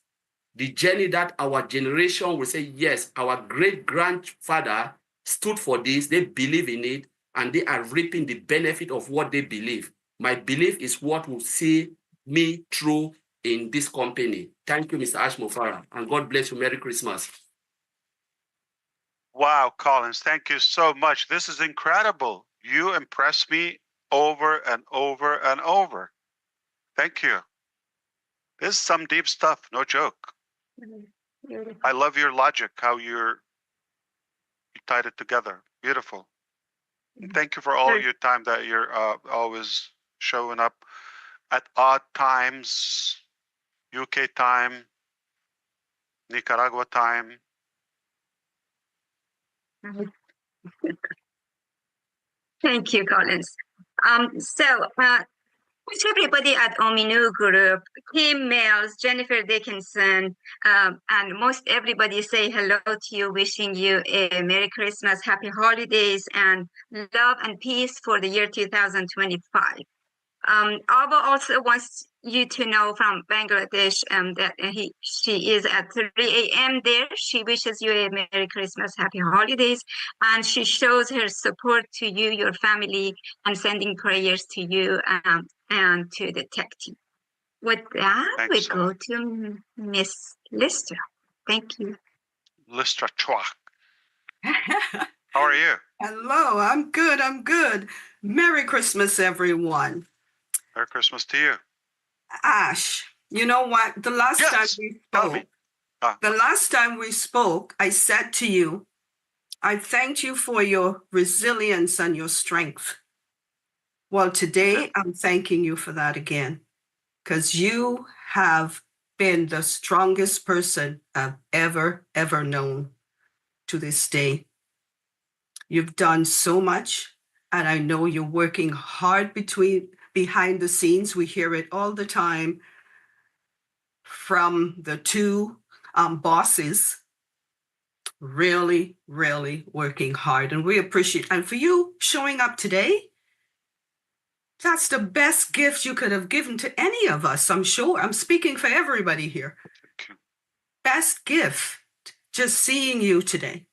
The journey that our generation will say, yes, our great-grandfather stood for this, they believe in it, and they are reaping the benefit of what they believe. My belief is what will see me through in this company. Thank you, Mr. Ash Mufareh, and God bless you. Merry Christmas. Wow, Collins, thank you so much. This is incredible. You impress me over and over and over. Thank you. This is some deep stuff, no joke. I love your logic, how you tied it together. Beautiful. And thank you for all your time that you're always showing up at odd times, UK time, Nicaragua time. Thank you, Collins. Wish everybody at Ominu Group, Kim Mills, Jennifer Dickinson, and most everybody say hello to you, wishing you a Merry Christmas, Happy Holidays, and love and peace for the year 2025. Ava also wants you to know from Bangladesh that she is at 3 a.m. there. She wishes you a Merry Christmas, Happy Holidays, and she shows her support to you, your family, and sending prayers to you and to the tech team. With that, we go to Miss Listra. Thank you. Listra Chua. How are you? Hello, I'm good. I'm good. Merry Christmas, everyone. Merry Christmas to you. Ash, you know what? The last time we spoke, I said to you, I thanked you for your resilience and your strength. Well, today I'm thanking you for that again, because you have been the strongest person I've ever known to this day. You've done so much, and I know you're working hard behind the scenes. We hear it all the time from the two bosses, really working hard, and we appreciate. And for you showing up today, that's the best gift you could have given to any of us, I'm sure. I'm speaking for everybody here. Best gift, just seeing you today.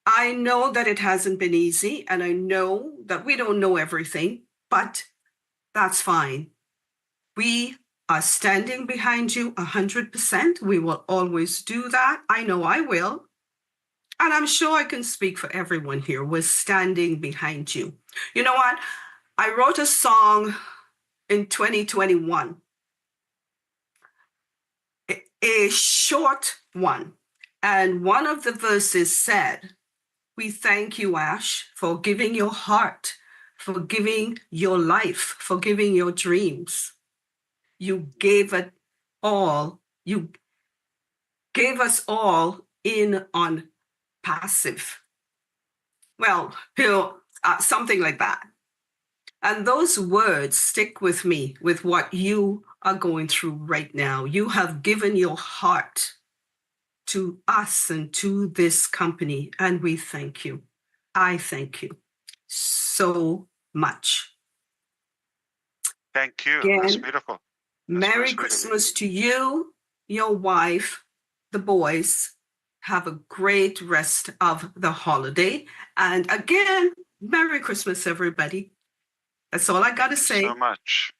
I know that it hasn't been easy, and I know that we don't know everything, but that's fine. We are standing behind you 100%. We will always do that. I know I will. And I'm sure I can speak for everyone here. We're standing behind you. You know what? I wrote a song in 2021, a short one. And one of the verses said, We thank you, Ash, for giving your heart, for giving your life, for giving your dreams. You gave it all. You gave us all in on passive. Well, something like that. And those words stick with me with what you are going through right now. You have given your heart to us and to this company, and we thank you. I thank you so much. Thank you. Again, That's beautiful. Merry Christmas to you, your wife, the boys. Have a great rest of the holiday. And again, Merry Christmas, everybody. That's all I got to say. So much.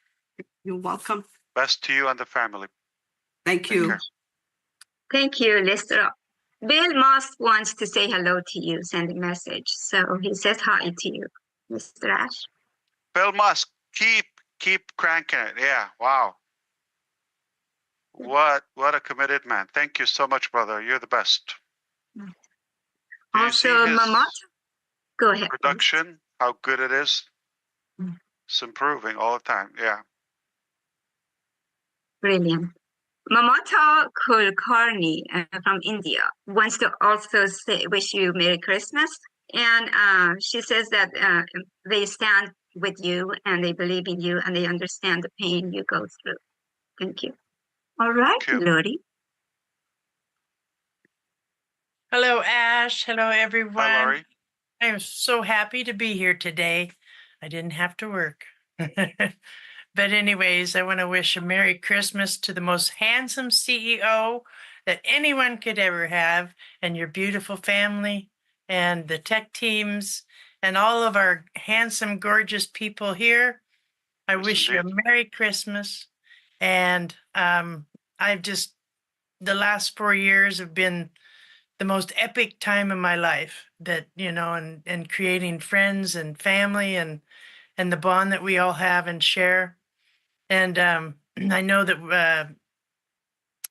You're welcome. Best to you and the family. Thank you. Thank you, Lester. Bill Moss wants to say hello to you, send a message. So he says hi to you, Mr. Ash. Bill Musk, keep cranking it. Yeah, wow. What a committed man. Thank you so much, brother. You're the best. Do also, Mamat, go ahead. Production, how good it is. It's improving all the time. Yeah. Brilliant. Mamata Kulkarni from India wants to also wish you Merry Christmas. And she says that they stand with you and they believe in you and they understand the pain you go through. Thank you. All right, Lori. Hello, Ash. Hello, everyone. Hi, Lori. I am so happy to be here today. I didn't have to work. But anyways, I want to wish a Merry Christmas to the most handsome CEO that anyone could ever have, and your beautiful family, and the tech teams, and all of our handsome, gorgeous people here. I wish you a Merry Christmas. And I've just, the last 4 years have been the most epic time of my life, that, you know, and creating friends and family and the bond that we all have and share. And I know that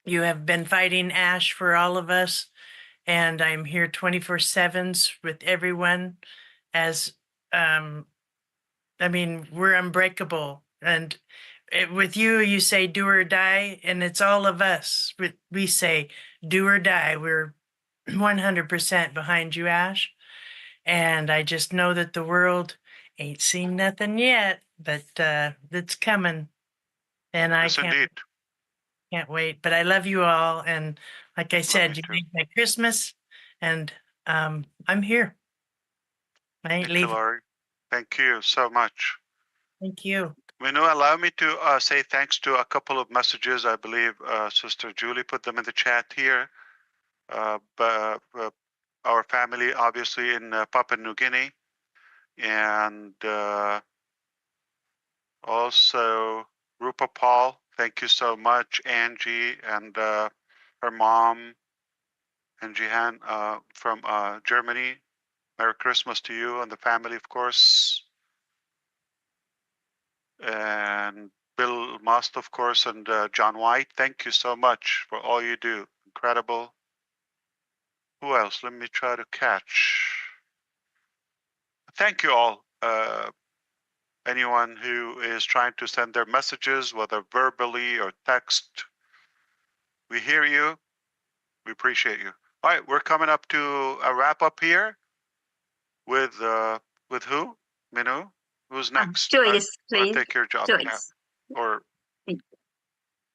you have been fighting, Ash, for all of us. And I'm here 24/7 with everyone as, I mean, we're unbreakable. And with you, you say do or die, and it's all of us. We say do or die. We're 100% behind you, Ash. And I just know that the world ain't seen nothing yet, but it's coming. And I can't wait. But I love you all. And like I said, you made my Christmas, and I'm here. I ain't leaving. Thank you, Lori. Thank you so much. Thank you. Minu, allow me to say thanks to a couple of messages. I believe Sister Julie put them in the chat here. But our family, obviously, in Papua New Guinea. And also Rupa Paul, thank you so much. Angie and her mom, and Jihan from Germany. Merry Christmas to you and the family, of course. And Bill Must, of course, and John White, thank you so much for all you do. Incredible. Who else? Let me try to catch. Thank you all. Anyone who is trying to send their messages, whether verbally or text, we hear you. We appreciate you. All right, we're coming up to a wrap up here with who? Minu? Who's next? Joyce, please. Take your job. Joyce. Yeah. Or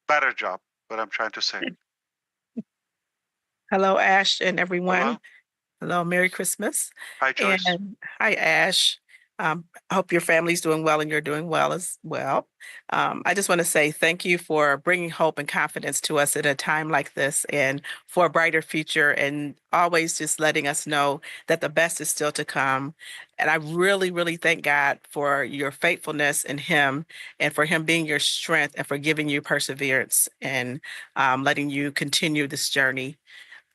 better job, what I'm trying to say. Hello, Ash and everyone. Hello, Merry Christmas. Hi, Joyce. And hi, Ash. I hope your family's doing well and you're doing well as well. I just want to say thank you for bringing hope and confidence to us at a time like this, and for a brighter future, and always just letting us know that the best is still to come. And I really, really thank God for your faithfulness in Him, and for Him being your strength, and for giving you perseverance, and letting you continue this journey.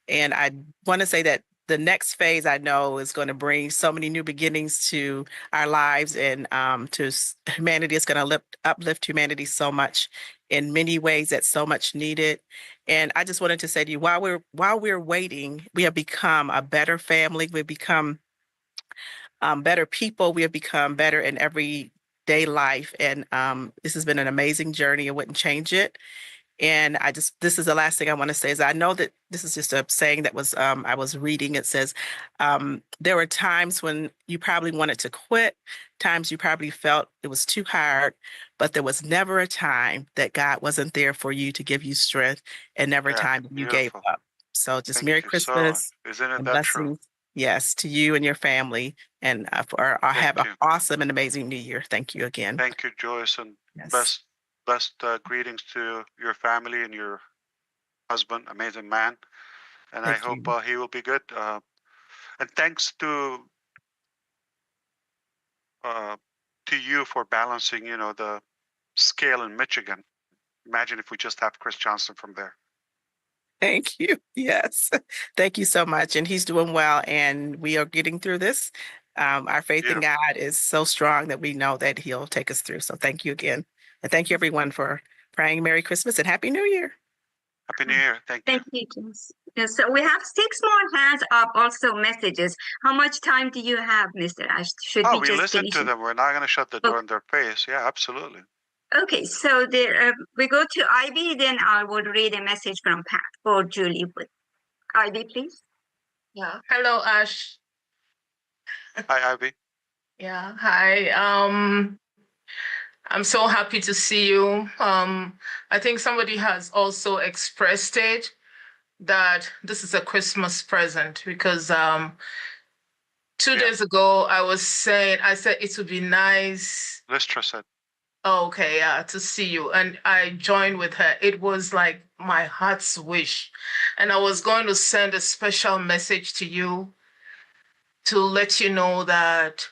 And I want to say that the next phase, I know, is going to bring so many new beginnings to our lives, and to humanity. It's going to uplift humanity so much in many ways that's so much needed. And I just wanted to say to you, while we're waiting, we have become a better family. We've become better people. We have become better in everyday life. And this has been an amazing journey. I wouldn't change it. And this is the last thing I want to say is I know that this is just a saying that was, I was reading. It says, there were times when you probably wanted to quit, times you probably felt it was too hard, but there was never a time that God wasn't there for you to give you strength, and never a time you gave up. So just Thank Merry you so much. Christmas Isn't it and that true? blessings. Yes, to you and your family, and have an awesome and amazing New Year. Thank you again. Thank you, Joyce, and Yes. best greetings to your family and your husband, amazing man. And I Thank hope you. he will be good. And thanks to you for balancing, the scale in Michigan. Imagine if we just have Chris Johnson from there. Thank you. Yes. Thank you so much. And he's doing well, and we are getting through this. Our faith in God is so strong that we know that he'll take us through. So thank you again. And thank you everyone for praying Merry Christmas and Happy New Year. Happy New Year. Thank you. Thank you, James. Yes, so we have 6 more hands up, also messages. How much time do you have, Mr. Ash? Should we We just listen finish to it? them. We're not going to shut the door in their face. Yeah, absolutely. Okay, so we go to Ivy, then I will read a message from Pat or Julie. Ivy, please. Yeah. Hello, Ash. Hi, Ivy. Yeah. Hi. I'm so happy to see you. I think somebody has also expressed it that this is a Christmas present because 2 days ago I said it would be nice. Listra said. Oh, okay, yeah, to see you. And I joined with her. It was like my heart's wish. And I was going to send a special message to you to let you know that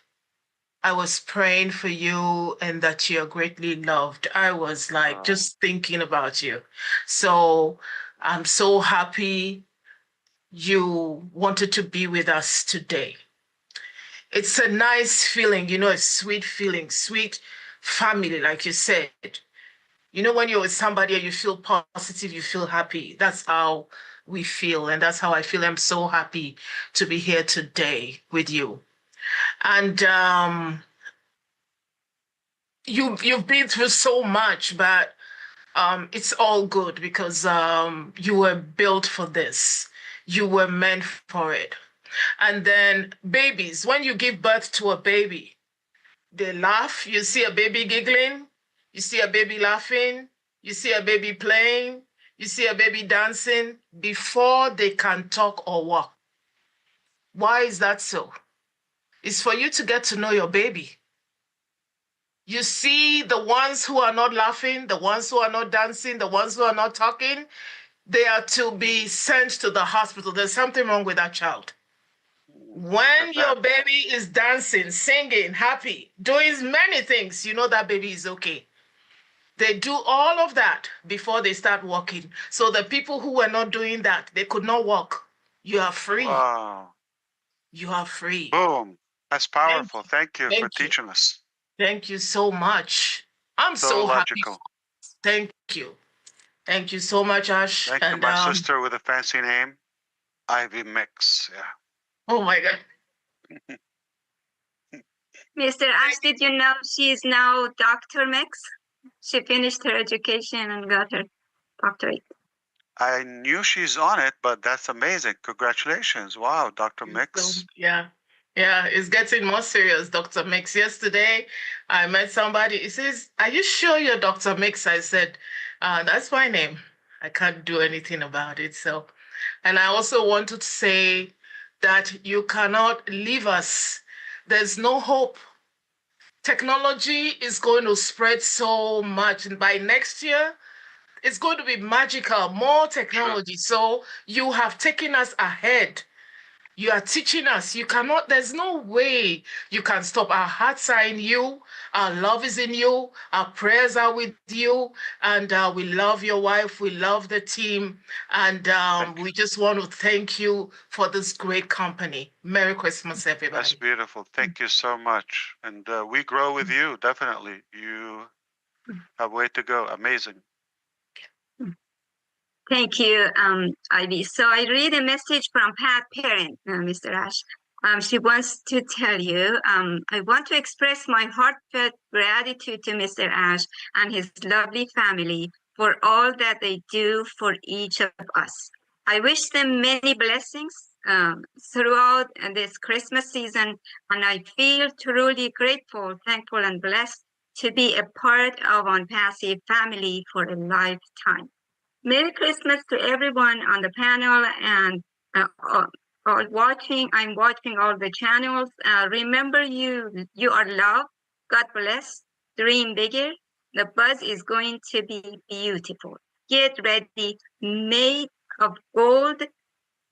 I was praying for you and that you're greatly loved. I was like just thinking about you. So I'm so happy you wanted to be with us today. It's a nice feeling, a sweet feeling, sweet family, like you said. When you're with somebody and you feel positive, you feel happy. That's how we feel. And that's how I feel. I'm so happy to be here today with you. And you've been through so much, but it's all good because you were built for this. You were meant for it. And then babies, when you give birth to a baby, they laugh. You see a baby giggling. You see a baby laughing. You see a baby playing. You see a baby dancing before they can talk or walk. Why is that so? It's for you to get to know your baby. You see the ones who are not laughing, the ones who are not dancing, the ones who are not talking, they are to be sent to the hospital. There's something wrong with that child. When your baby is dancing, singing, happy, doing many things, you know that baby is okay. They do all of that before they start walking. So the people who were not doing that, they could not walk. You are free. Wow. You are free. Boom. That's powerful. Thank you for teaching us. Thank you so much. I'm so happy. Thank you. Thank you so much, Ash. Thank you, my sister with a fancy name, Ivy Mix. Yeah. Oh my God. Mr. Ash, did you know she is now Dr. Mix? She finished her education and got her doctorate. I knew she's on it, but that's amazing. Congratulations. Wow, Dr. Mix. Yeah. Yeah, it's getting more serious, Dr. Mix. Yesterday, I met somebody. He says, "Are you sure you're Dr. Mix?" I said, "That's my name. I can't do anything about it." So, and I also wanted to say that you cannot leave us. There's no hope. Technology is going to spread so much. And by next year, it's going to be magical, more technology. So you have taken us ahead. You are teaching us. There's no way you can stop. Our hearts are in you. Our love is in you. Our prayers are with you. And we love your wife. We love the team. And we just want to thank you for this great company. Merry Christmas, everybody. That's beautiful. Thank you so much. And we grow with you, definitely. You have a way to go. Amazing. Thank you, Ivy. So I read a message from Pat Parent, Mr. Ash. She wants to tell you, I want to express my heartfelt gratitude to Mr. Ash and his lovely family for all that they do for each of us. I wish them many blessings throughout this Christmas season, and I feel truly grateful, thankful, and blessed to be a part of ONPASSIVE family for a lifetime. Merry Christmas to everyone on the panel and watching. I'm watching all the channels. Remember, you are loved. God bless. Dream bigger. The buzz is going to be beautiful. Get ready. Made of gold.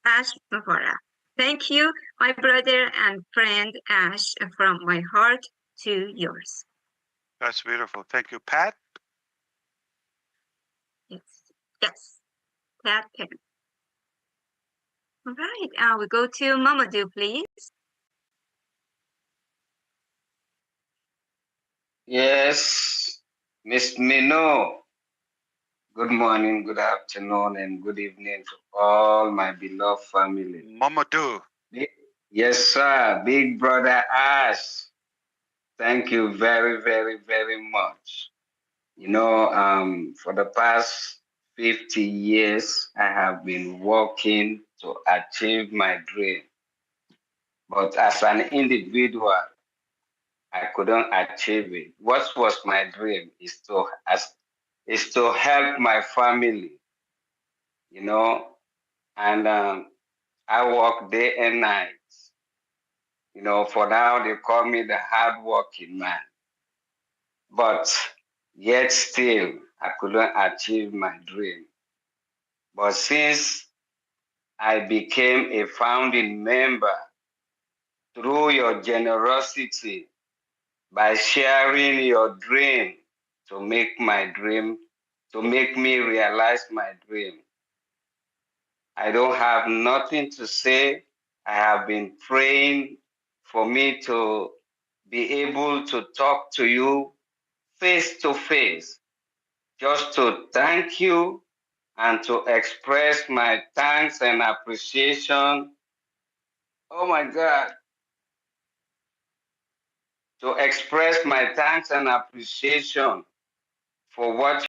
Ash Mufareh. Thank you, my brother and friend Ash, from my heart to yours. That's beautiful. Thank you, Pat. Yes, Pat Penn. All right, we go to Mamadou, please. Yes, Miss Mino. Good morning, good afternoon, and good evening to all my beloved family. Mamadou. Yes, sir. Big brother Ash. Thank you very, very, very much. You know, for the past 50 years, I have been working to achieve my dream. But as an individual, I couldn't achieve it. What was my dream is to help my family, you know, and I work day and night. You know, for now they call me the hardworking man. But yet still, I couldn't achieve my dream. But since I became a founding member through your generosity, by sharing your dream to make me realize my dream. I don't have nothing to say. I have been praying for me to be able to talk to you face to face, just to thank you and to express my thanks and appreciation. Oh my God. To express my thanks and appreciation for what